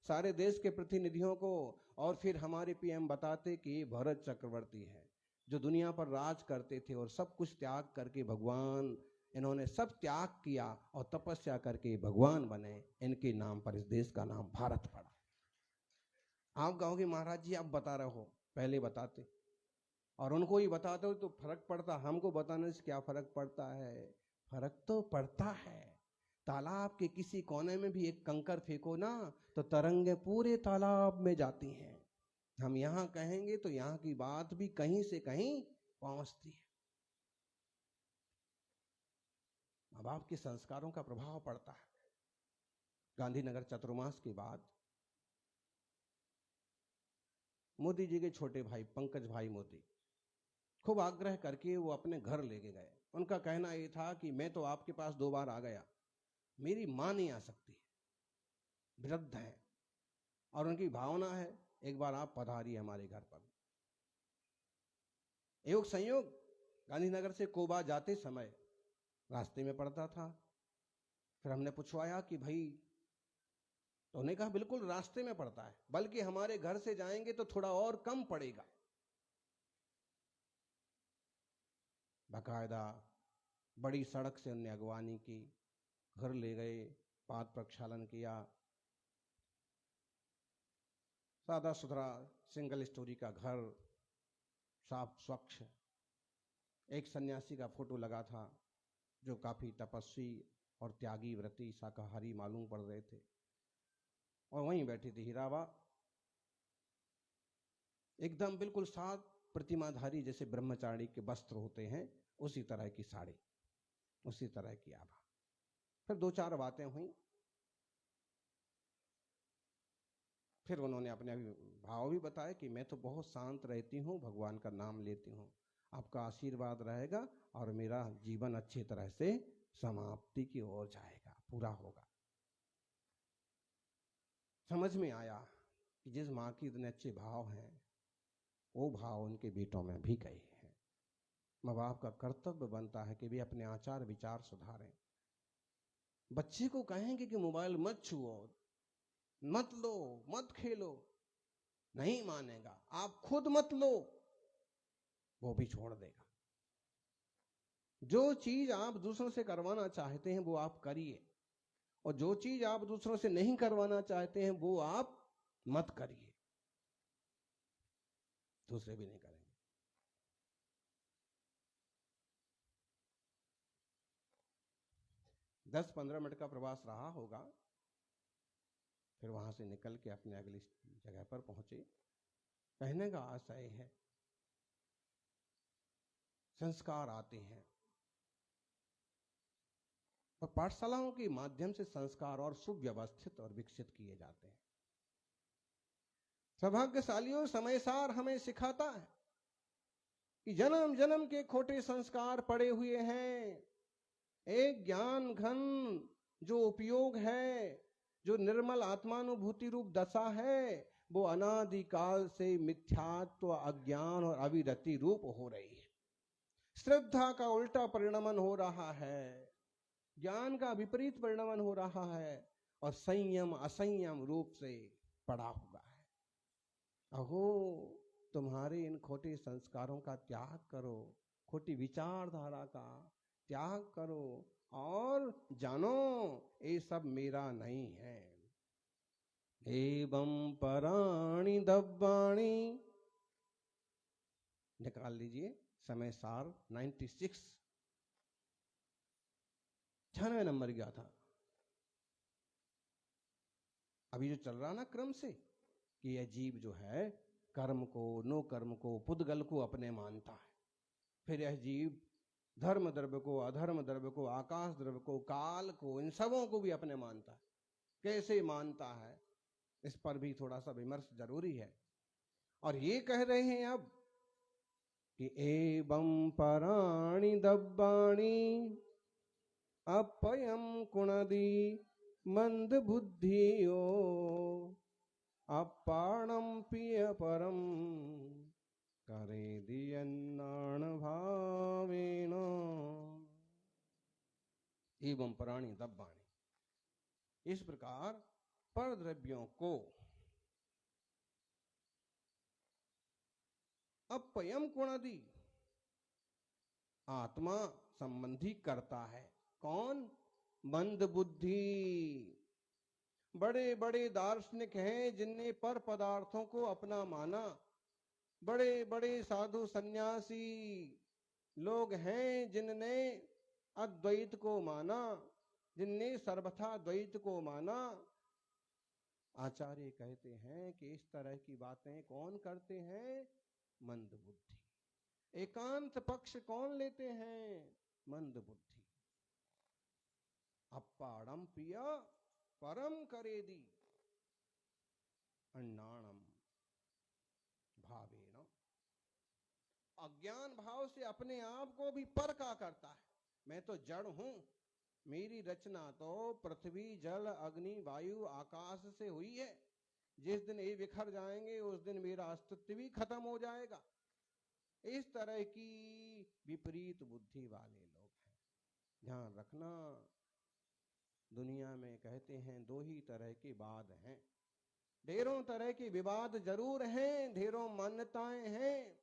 सारे देश के प्रतिनिधियों को, और फिर हमारे पीएम बताते कि ये भरत चक्रवर्ती है जो दुनिया पर राज करते थे और सब कुछ त्याग करके भगवान, इन्होंने सब त्याग किया और तपस्या करके भगवान बने, इनके नाम पर इस देश का नाम भारत पड़ा। आप कहोगे महाराज जी आप बता रहे हो, पहले बताते और उनको ही बताते हो तो फर्क पड़ता, हमको बताने से क्या फर्क पड़ता है? फर्क तो पड़ता है। तालाब के किसी कोने में भी एक कंकर फेंको ना तो तरंगे पूरे तालाब में जाती हैं। हम यहां कहेंगे तो यहां की बात भी कहीं से कहीं पहुंचती है। अब आपके संस्कारों का प्रभाव पड़ता है। गांधीनगर चतुर्मास के बाद मोदी जी के छोटे भाई पंकज भाई मोदी खूब आग्रह करके वो अपने घर लेके गए। उनका कहना ये था कि मैं तो आपके पास 2 बार आ गया, मेरी मां नहीं आ सकती, वृद्ध है, और उनकी भावना है एक बार आप पधारिए हमारे घर पर। योग संयोग गांधीनगर से कोबा जाते समय रास्ते में पड़ता था। फिर हमने पूछवाया कि भाई, तो उन्होंने कहा बिल्कुल रास्ते में पड़ता है, बल्कि हमारे घर से जाएंगे तो थोड़ा और कम पड़ेगा। बाकायदा बड़ी सड़क से उन्हें अगवानी की, घर ले गए, पाद प्रक्षालन किया, सादा सुथरा सिंगल स्टोरी का घर, साफ स्वच्छ। एक सन्यासी का फोटो लगा था जो काफी तपस्वी और त्यागी व्रती शाकाहारी मालूम पड़ रहे थे, और वहीं बैठी थी हीराबा, एकदम बिल्कुल साफ प्रतिमाधारी, जैसे ब्रह्मचारी के वस्त्र होते हैं उसी तरह की साड़ी, उसी तरह की आभा। फिर 2-4 बातें हुई। फिर उन्होंने अपने भाव भी बताया कि मैं तो बहुत शांत रहती हूँ, भगवान का नाम लेती हूँ, आपका आशीर्वाद रहेगा और मेरा जीवन अच्छी तरह से समाप्ति की ओर जाएगा, पूरा होगा। समझ में आया कि जिस माँ के इतने अच्छे भाव हैं वो भाव उनके बेटों में भी गए हैं। माँ बाप का कर्तव्य बनता है कि वे अपने आचार विचार सुधारें। बच्चे को कहेंगे कि मोबाइल मत छुओ, मत लो, मत खेलो, नहीं मानेगा। आप खुद मत लो, वो भी छोड़ देगा। जो चीज आप दूसरों से करवाना चाहते हैं वो आप करिए, और जो चीज आप दूसरों से नहीं करवाना चाहते हैं वो आप मत करिए, दूसरे भी नहीं करेंगे। 10-15 मिनट का प्रवास रहा होगा। फिर वहां से निकल के अपने अगली जगह पर पहुंचे। कहने का आशय है, संस्कार आते हैं और पाठशालाओं के माध्यम से संस्कार और सुव्यवस्थित और विकसित किए जाते हैं। सौभाग्यशालियों, समय सार हमें सिखाता है कि जन्म जन्म के खोटे संस्कार पड़े हुए हैं। एक ज्ञान घन जो उपयोग है, जो निर्मल आत्मानुभूति रूप दशा है, वो अनादिकाल से मिथ्यात्व, अज्ञान और अविरति रूप हो रही है। श्रद्धा का उल्टा परिणमन हो रहा है, ज्ञान का विपरीत परिणमन हो रहा है, और संयम असंयम रूप से पड़ा हुआ है। अहो, तुम्हारे इन खोटे संस्कारों का त्याग करो, खोटी विचारधारा का त्याग करो, और जानो ये सब मेरा नहीं है। एवं पराणी दब्बाणी, निकाल लीजिए समय सार 96, 96 नंबर गया था। अभी जो चल रहा ना क्रम से, कि यह जीव जो है कर्म को, नो कर्म को, पुद्गल को अपने मानता है, फिर यह जीव धर्म द्रव्य को, अधर्म द्रव्य को, आकाश द्रव्य को, काल को, इन सबों को भी अपने मानता है। कैसे मानता है, इस पर भी थोड़ा सा विमर्श जरूरी है। और ये कह रहे हैं अब कि एवं पराणी दब्बाणी अपयम कुणदी मंद बुद्धियो अपाणम पिय परम करे दियन्नाण भावेन। एवं पराणी दब्बाणी, इस प्रकार पर द्रव्यों को अपयम कुणदी, आत्मा संबंधी करता है। कौन? मंद बुद्धि। बड़े बड़े दार्शनिक हैं जिनने पर पदार्थों को अपना माना, बड़े बड़े साधु सन्यासी लोग हैं जिनने अद्वैत को माना, जिनने सर्वथा द्वैत को माना। आचार्य कहते हैं कि इस तरह की बातें कौन करते हैं? मंद बुद्धि। एकांत पक्ष कौन लेते हैं? मंद बुद्धि। अपाड़म पिय परम करेदी अन्नाणम भावेन। अज्ञान भाव से अपने आप को भी पर का करता है। मैं तो जड़ हूं, मेरी रचना तो पृथ्वी जल अग्नि वायु आकाश से हुई है। जिस दिन ये बिखर जाएंगे उस दिन मेरा अस्तित्व भी खत्म हो जाएगा। इस तरह की विपरीत बुद्धि वाले लोग हैं। ध्यान रखना, दुनिया में कहते हैं दो ही तरह के वाद हैं। ढेरों तरह के विवाद जरूर हैं, ढेरों मान्यताएं हैं,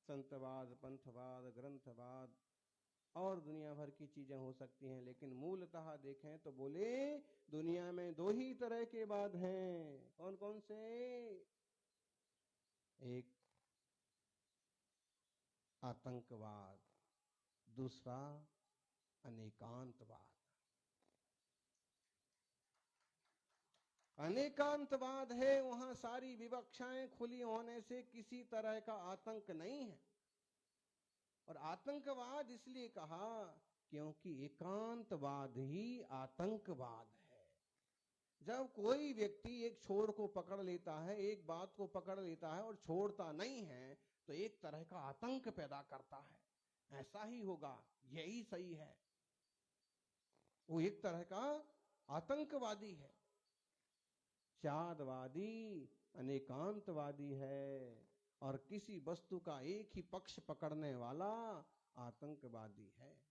संतवाद, पंथवाद, ग्रंथवाद और दुनिया भर की चीजें हो सकती हैं, लेकिन मूलतः देखें तो बोले दुनिया में दो ही तरह के वाद हैं। कौन कौन से? एक आतंकवाद, दूसरा अनेकांतवाद। अनेकांतवाद है, वहां सारी विवक्षाएं खुली होने से किसी तरह का आतंक नहीं है। और आतंकवाद इसलिए कहा क्योंकि एकांतवाद ही आतंकवाद है। जब कोई व्यक्ति एक छोर को पकड़ लेता है, एक बात को पकड़ लेता है और छोड़ता नहीं है, तो एक तरह का आतंक पैदा करता है। ऐसा ही होगा, यही सही है। वो एक तरह का आतंकवादी है। शादवादी अनेकांतवादी है, और किसी वस्तु का एक ही पक्ष पकड़ने वाला आतंकवादी है।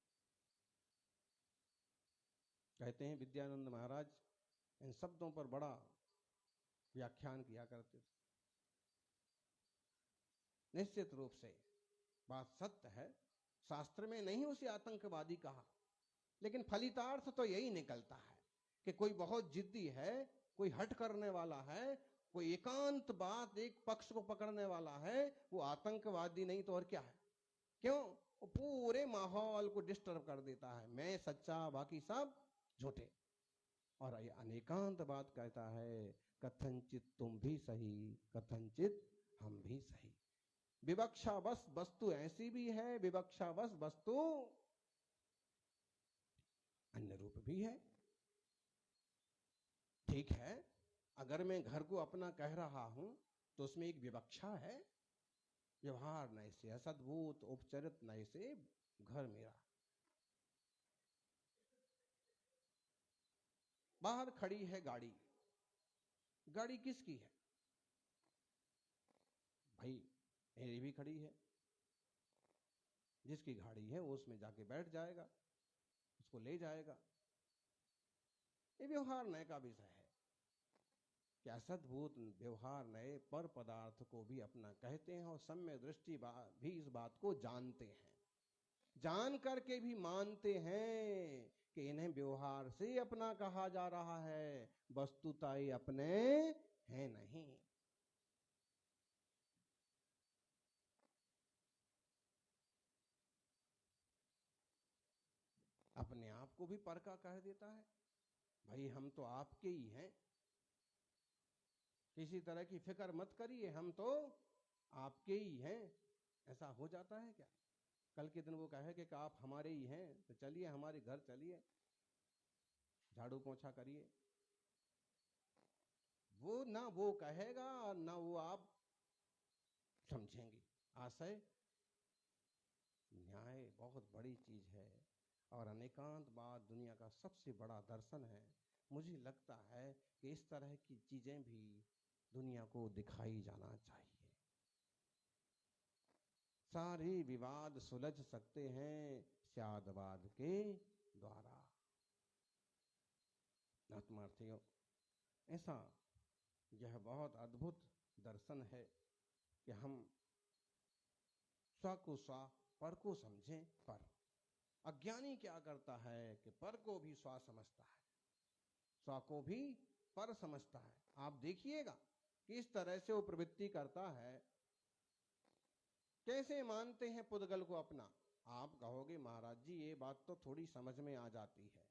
कहते हैं विद्यानंद महाराज इन शब्दों पर बड़ा व्याख्यान किया करते थे। निश्चित रूप से बात सत्य है, शास्त्र में नहीं उसे आतंकवादी कहा, लेकिन फलितार्थ तो यही निकलता है कि कोई बहुत जिद्दी है, कोई हट करने वाला है, कोई एकांत बात एक पक्ष को पकड़ने वाला है, वो आतंकवादी नहीं तो और क्या है। क्यों? वो पूरे माहौल को डिस्टर्ब कर देता है। मैं सच्चा, बाकी सब झूठे। और ये अनेकांत बात कहता है कथनचित तुम भी सही, कथनचित हम भी सही। विवक्षा बस वस्तु ऐसी भी है, विवक्षा बस वस्तु अन्य रूप भी है। ठीक है, अगर मैं घर को अपना कह रहा हूं तो उसमें एक विवक्षा है। व्यवहार नए से, असद्भूत उपचरित नए से घर मेरा। बाहर खड़ी है गाड़ी, गाड़ी किसकी है? भाई मेरी भी खड़ी है, जिसकी गाड़ी है वो उसमें जाके बैठ जाएगा, उसको ले जाएगा। ये व्यवहार नए का विषय है कि असद्भुत व्यवहार नए पर पदार्थ को भी अपना कहते हैं और सम्यक दृष्टि भी इस बात को जानते हैं, जान करके भी मानते हैं कि इन्हें व्यवहार से अपना कहा जा रहा है, वस्तुतः ये अपने हैं नहीं। अपने आप को भी पर का कह देता है, भाई हम तो आपके ही हैं, किसी तरह की फिक्र मत करिए, हम तो आपके ही हैं। ऐसा हो जाता है क्या? कल के दिन वो कहे कि आप हमारे ही हैं, तो चलिए हमारे घर चलिए, झाड़ू पोंछा करिए। वो ना वो कहेगा और ना वो आप समझेंगे। आशय न्याय बहुत बड़ी चीज है और अनेकांत बात दुनिया का सबसे बड़ा दर्शन है। मुझे लगता है कि इस तरह की चीजें भी दुनिया को दिखाई जाना चाहिए। सारे विवाद सुलझ सकते हैं स्यादवाद के द्वारा। आत्मार्थियों, ऐसा यह बहुत अद्भुत दर्शन है कि हम स्व को स्व, पर को समझें पर। अज्ञानी क्या करता है कि पर को भी स्व समझता है, स्व को भी पर समझता है। आप देखिएगा कि इस तरह से वो प्रवृत्ति करता है। कैसे मानते हैं पुद्गल को अपना? आप कहोगे महाराज जी ये बात तो थोड़ी समझ में आ जाती है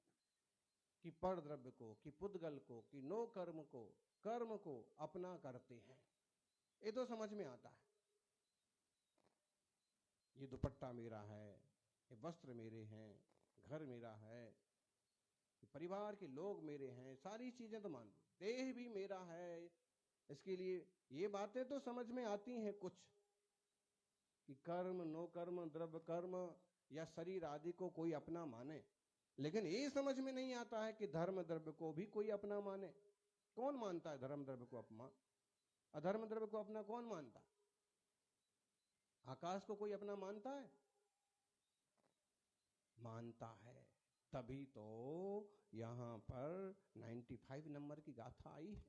कि पर द्रव्य को, कि पुद्गल को, कि नो कर्म को, कर्म को अपना करते हैं, ये तो समझ में आता है। ये दुपट्टा मेरा है, ये वस्त्र मेरे हैं, घर मेरा है, परिवार के लोग मेरे हैं, सारी चीजें तो मान, देह भी मेरा है, इसके लिए ये बातें तो समझ में आती हैं कुछ, कि कर्म, नो कर्म, द्रव्य कर्म या शरीर आदि को कोई अपना माने। लेकिन ये समझ में नहीं आता है कि धर्म द्रव्य को भी कोई अपना माने। कौन मानता है धर्म द्रव्य को अपना? अधर्म द्रव्य को अपना कौन मानता? आकाश को कोई अपना मानता है? मानता है। तभी तो यहां पर 95 नंबर की गाथा आई है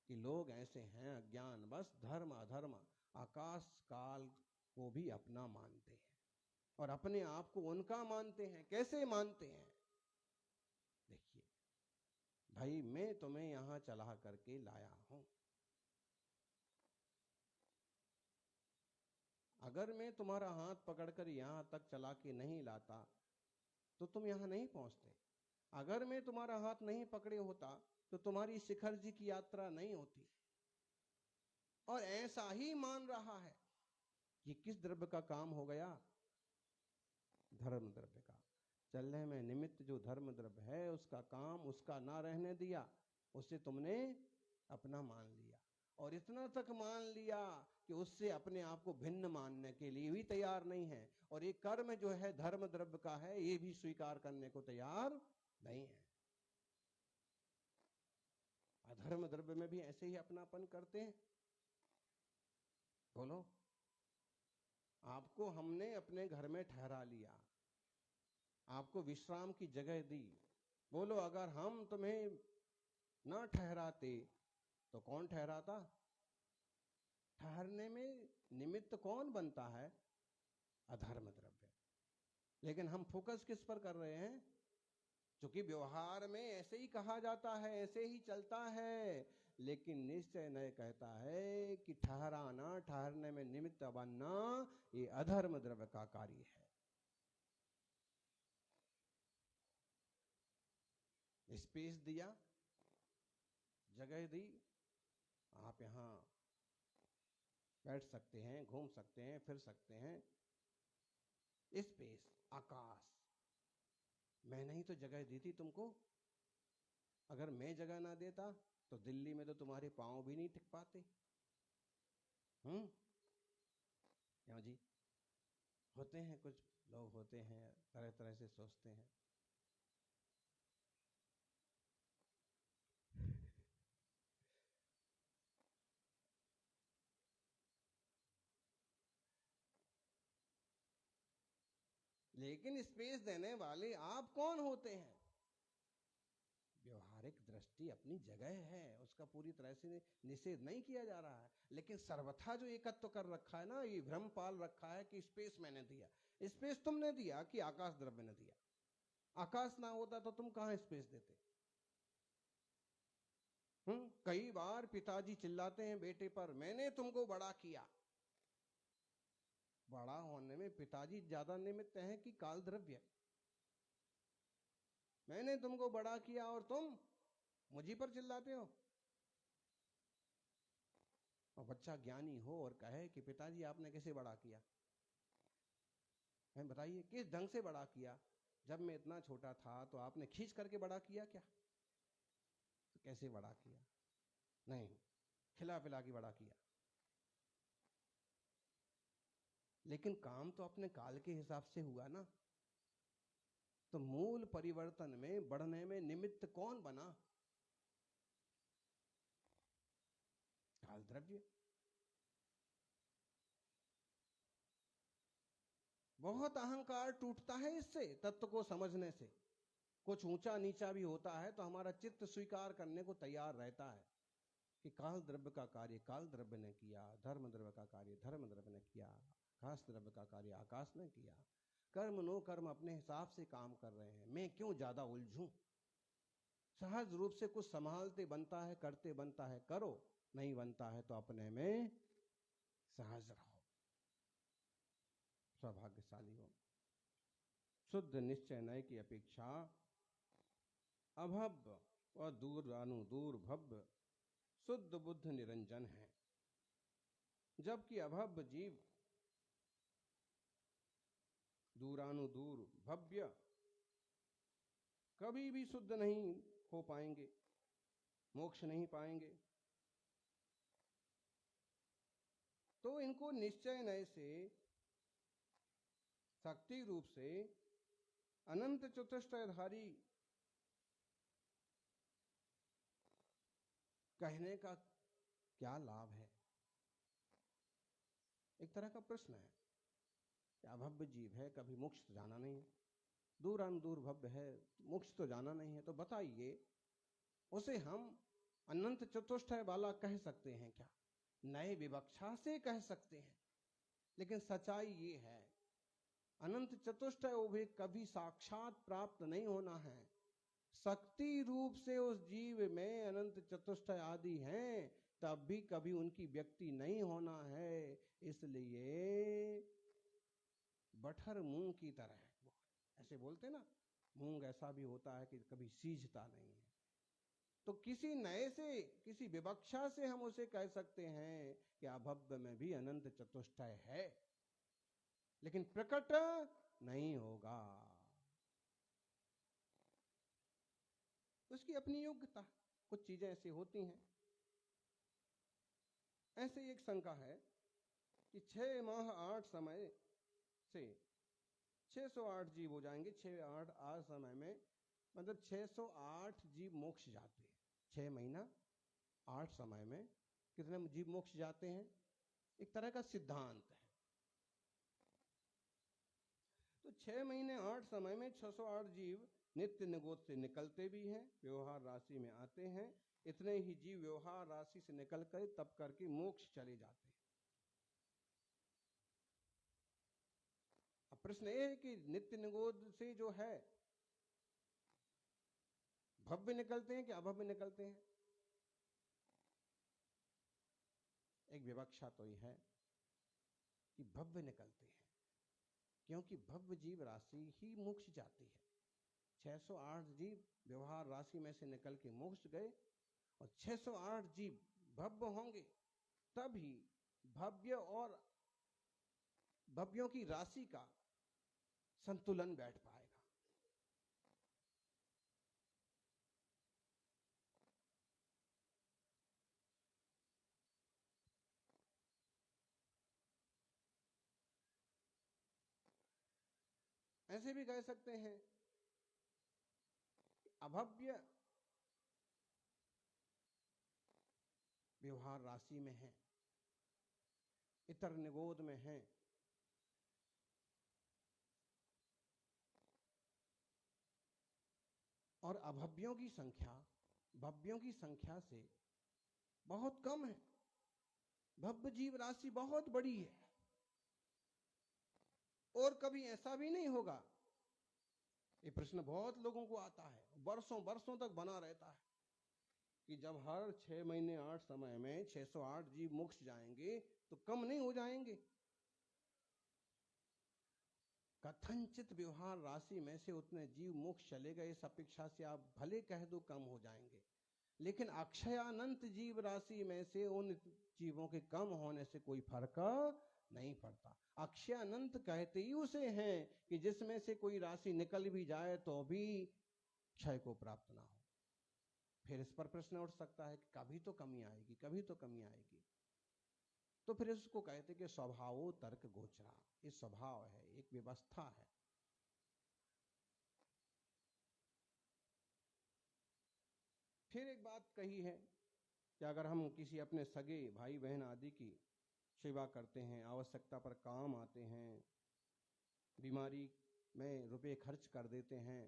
कि लोग ऐसे हैं अज्ञान बस धर्म अधर्म आकाश काल को भी अपना मानते हैं और अपने आप को उनका मानते हैं। कैसे मानते हैं? देखिए भाई, मैं तुम्हें यहां चला करके लाया हूं, अगर मैं तुम्हारा हाथ पकड़कर यहां तक चला के नहीं लाता तो तुम यहां नहीं पहुंचते। अगर मैं तुम्हारा हाथ नहीं पकड़े होता तो तुम्हारी शिखर जी की यात्रा नहीं होती। और ऐसा ही मान रहा है। ये किस द्रव्य का काम हो गया? धर्म द्रव्य का। चलने में निमित्त जो धर्म द्रव्य है उसका काम उसका ना रहने दिया, उससे तुमने अपना मान लिया और इतना तक मान लिया कि उससे अपने आप को भिन्न मानने के लिए भी तैयार नहीं है। और ये कर्म जो है धर्म द्रव्य का है ये भी स्वीकार करने को तैयार नहीं है। अधर्म द्रव्य में भी ऐसे ही अपनापन करते हैं। बोलो, आपको हमने अपने घर में ठहरा लिया, आपको विश्राम की जगह दी। बोलो, अगर हम तुम्हें न ठहराते तो कौन ठहराता? ठहरने में निमित्त कौन बनता है? अधर्म द्रव्य। लेकिन हम फोकस किस पर कर रहे हैं? क्योंकि व्यवहार में ऐसे ही कहा जाता है, ऐसे ही चलता है, लेकिन निश्चय नय कहता है कि ठहराना, ठहरने में निमित्त बनना, ये अधर्म द्रव्य का कार्य है। स्पेस दिया, जगह दी, आप यहां बैठ सकते हैं, घूम सकते हैं, फिर सकते हैं। स्पेस, आकाश, मैंने ही तो जगह दी थी तुमको। अगर मैं जगह ना देता तो दिल्ली में तो तुम्हारे पांव भी नहीं टिक पाते। क्यों जी? होते हैं कुछ लोग, होते हैं तरह तरह से सोचते हैं। लेकिन स्पेस देने वाले आप कौन होते हैं? व्यवहारिक दृष्टि अपनी जगह है, उसका पूरी तरह से निषेध नहीं किया जा रहा है, लेकिन सर्वथा जो एकत्व कर रखा है ना, ये भ्रम पाल रखा है कि स्पेस मैंने दिया। स्पेस तुमने दिया कि आकाश द्रव्य ने दिया? आकाश ना होता तो तुम कहां स्पेस देते? कई बार पिताजी चिल्लाते हैं बेटे पर, मैंने तुमको बड़ा किया। बड़ा होने में पिताजी ज्यादा निमित्त हैं कि काल द्रव्य? मैंने तुमको बड़ा किया और तुम मुझी पर चिल्लाते हो। और बच्चा ज्ञानी हो और कहे कि पिताजी आपने कैसे बड़ा किया? बताइए किस ढंग से बड़ा किया? जब मैं इतना छोटा था तो आपने खींच करके बड़ा किया क्या? तो कैसे बड़ा किया? नहीं, खिला पिला के बड़ा किया। लेकिन काम तो अपने काल के हिसाब से हुआ ना। तो मूल परिवर्तन में, बढ़ने में निमित्त कौन बना? काल द्रव्य। बहुत अहंकार टूटता है इससे, तत्व को समझने से। कुछ ऊंचा नीचा भी होता है तो हमारा चित्त स्वीकार करने को तैयार रहता है कि काल द्रव्य का कार्य काल द्रव्य ने किया, धर्म द्रव्य का कार्य धर्म द्रव्य ने किया, आकाश द्रव्य का कार्य आकाश ने किया। कर्म नो कर्म अपने हिसाब से काम कर रहे हैं, मैं क्यों ज्यादा उलझूं? सहज रूप से कुछ संभालते बनता है, करते बनता है करो, नहीं बनता है तो अपने में सहज रहो, सौभाग्यशाली हो। शुद्ध निश्चय नय की अपेक्षा अभव्य और दूर भव्य शुद्ध बुद्ध निरंजन है। जबकि अभव्य जीव दूरानुदूर भव्य कभी भी शुद्ध नहीं हो पाएंगे, मोक्ष नहीं पाएंगे। तो इनको निश्चय नय से, शक्ति रूप से अनंत चतुष्टयधारी कहने का क्या लाभ है? एक तरह का प्रश्न है। अभव्य जीव है, कभी मोक्ष तो जाना नहीं है, दूरानुदूर भव्य है, मोक्ष तो जाना नहीं है, तो बताइए उसे हम अनंत चतुष्टय वाला कह सकते हैं क्या? नए विवक्षा से कह सकते हैं, लेकिन सच्चाई ये है अनंत चतुष्टय वो भी कभी साक्षात प्राप्त नहीं होना है। शक्ति रूप से उस जीव में अनंत चतुष्टय आदि हैं, तब भी कभी उनकी व्यक्ति नहीं होना है। इसलिए बठर मूंग की तरह है, ऐसे बोलते ना, मूंग ऐसा भी होता है कि कभी सीझता नहीं है। तो किसी नए से, किसी विवक्षा से हम उसे कह सकते हैं कि अभव्य में भी अनंत चतुष्टय है, लेकिन प्रकट नहीं होगा। उसकी अपनी योग्यता, कुछ चीजें ऐसी होती हैं। ऐसे एक शंका है कि 6 माह 8 समय से 608 जीव हो जाएंगे। 6-8 समय में, मतलब 608 जीव मोक्ष जाते हैं। 6 महीना 8 समय में कितने जीव मोक्ष जाते हैं? एक तरह का सिद्धांत है। तो 6 महीने 8 समय में 608 जीव नित्य निगोद से निकलते भी हैं, व्यवहार राशि में आते हैं। इतने ही जीव व्यवहार राशि से निकल कर तब करके मोक्ष चले जाते हैं। अब प्रश्न ये है कि नित्य निगोद से जो है भव्य निकलते हैं कि अभव्य निकलते हैं? एक विवक्षा तो यह है कि भव्य निकलते हैं, क्योंकि भव्य जीव राशि ही मोक्ष जाती है। 608 जीव व्यवहार राशि में से निकल के मोक्ष गए, और 608 जीव भव्य होंगे, तभी भव्य और भव्यों की राशि का संतुलन बैठ पाएगा। ऐसे भी कह सकते हैं अभव्य व्यवहार राशि में है, इतर निगोद में है, और अभव्यों की संख्या भव्यों की संख्या से बहुत कम है। भव्य जीव राशि बहुत बड़ी है और कभी ऐसा भी नहीं होगा। ये प्रश्न बहुत लोगों को आता है, वर्षों वर्षों तक बना रहता है कि जब हर 6 महीने 8 समय में 608 जीव मोक्ष जाएंगे तो कम नहीं हो जाएंगे। कथनचित व्यवहार राशि में से उतने जीव मोक्ष चले गए, इस अपेक्षा से आप भले कह दो कम हो जाएंगे, लेकिन अक्षयानंत जीव राशि में से उन जीवों के कम होने से कोई फर्क नहीं पड़ता। अक्षयानंत कहते ही उसे हैं कि जिसमें से कोई राशि निकल भी जाए तो भी क्षय को प्राप्त ना हो। फिर इस पर प्रश्न उठ सकता है कि कभी तो कमी आएगी, कभी तो कमी आएगी। तो फिर इसको कहते कि स्वभावो तर्क गोचरा, ये स्वभाव है, एक व्यवस्था है। फिर एक बात कही है कि अगर हम किसी अपने सगे भाई बहन आदि की सेवा करते हैं, आवश्यकता पर काम आते हैं, बीमारी में रुपए खर्च कर देते हैं,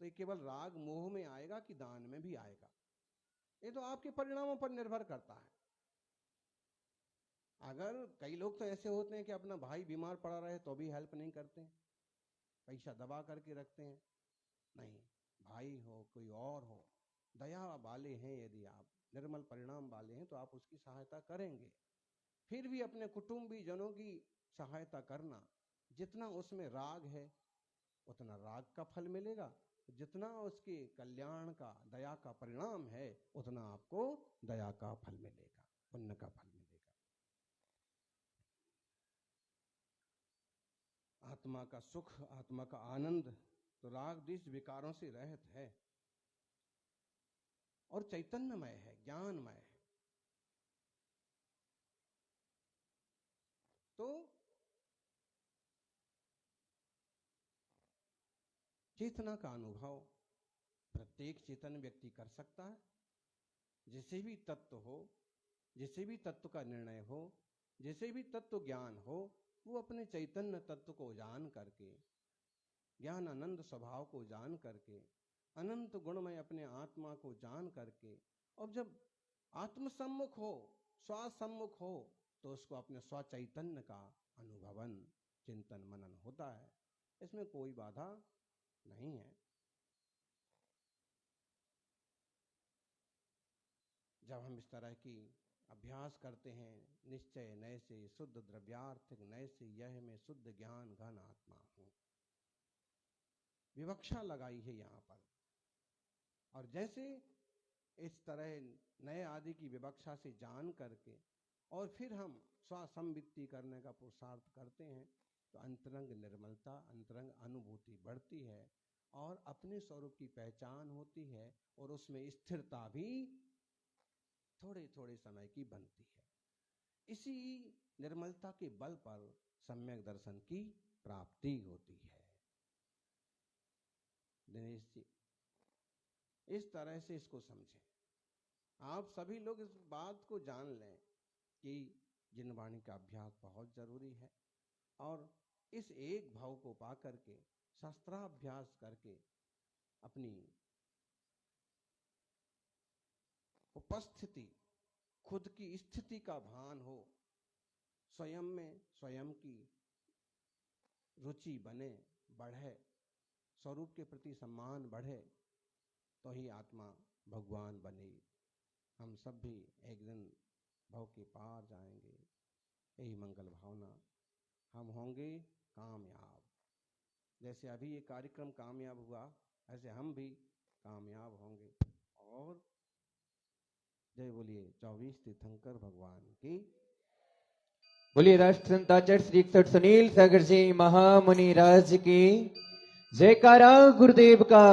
तो ये केवल राग मोह में आएगा कि दान में भी आएगा? ये तो आपके परिणामों पर निर्भर करता है। अगर कई लोग तो ऐसे होते हैं कि अपना भाई बीमार पड़ा रहे तो भी हेल्प नहीं करते हैं, पैसा दबा करके रखते हैं। नहीं, भाई हो कोई और हो, दया वाले हैं, यदि आप निर्मल परिणाम वाले हैं तो आप उसकी सहायता करेंगे। फिर भी अपने कुटुंबी जनों की सहायता करना, जितना उसमें राग है उतना राग का फल मिलेगा, जितना उसके कल्याण का दया का परिणाम है उतना आपको दया का फल मिलेगा, पुण्य का फल मिलेगा। आत्मा का सुख, आत्मा का आनंद तो राग द्वेष विकारों से रहित है और चैतन्यमय है, ज्ञानमय है। तो चेतना का अनुभव प्रत्येक चेतन व्यक्ति कर सकता है। जिसे भी तत्व हो, जिसे भी तत्व का निर्णय हो, जिसे भी तत्व ज्ञान हो, वो अपने चैतन्य तत्व को जान करके, ज्ञान आनंद स्वभाव को जान करके, अनंत गुणमय अपने आत्मा को जान करके, और जब आत्मसम्मुख हो, स्वसम्मुख हो, तो उसको अपने स्वचैतन्य का अनुभवन, चिंतन, मनन होता है। इसमें कोई बाधा नहीं है। जब हम इस तरह की अभ्यास करते हैं, निश्चय नय से शुद्ध द्रव्यार्थिक नय से यह में शुद्ध ज्ञान घन आत्मा हूं, विवक्षा लगाई है यहाँ पर। और जैसे इस तरह नए आदि की विवक्षा से जान करके और फिर हम स्वसंवित्ति करने का पुरुषार्थ करते हैं तो अंतरंग निर्मलता, अंतरंग अनुभूति बढ़ती है और अपने स्वरूप की पहचान होती है और उसमें स्थिरता भी थोड़े थोड़े समय की बनती है। इसी निर्मलता के बल पर सम्यक दर्शन की प्राप्ति होती है। दिनेश जी, इस तरह से इसको समझें। आप सभी लोग इस बात को जान लें कि जिनवाणी का अभ्यास बहुत जरूरी है और इस एक भाव को पा करके, शास्त्राभ्यास करके अपनी उपस्थिति, खुद की स्थिति का भान हो, स्वयं में स्वयं की रुचि बने, बढ़े, स्वरूप के प्रति सम्मान बढ़े, तो ही आत्मा भगवान बने। हम सब भी एक दिन भव के पार जाएंगे, यही मंगल भावना। हम होंगे कामयाब। जैसे अभी ये कार्यक्रम कामयाब हुआ, ऐसे हम भी कामयाब होंगे। और जय बोलिए 24 तीर्थंकर भगवान की। बोलिए राष्ट्र संताचार्य श्री 61 सुनील सागर जी महामुनि राज की जयकारा गुरुदेव का।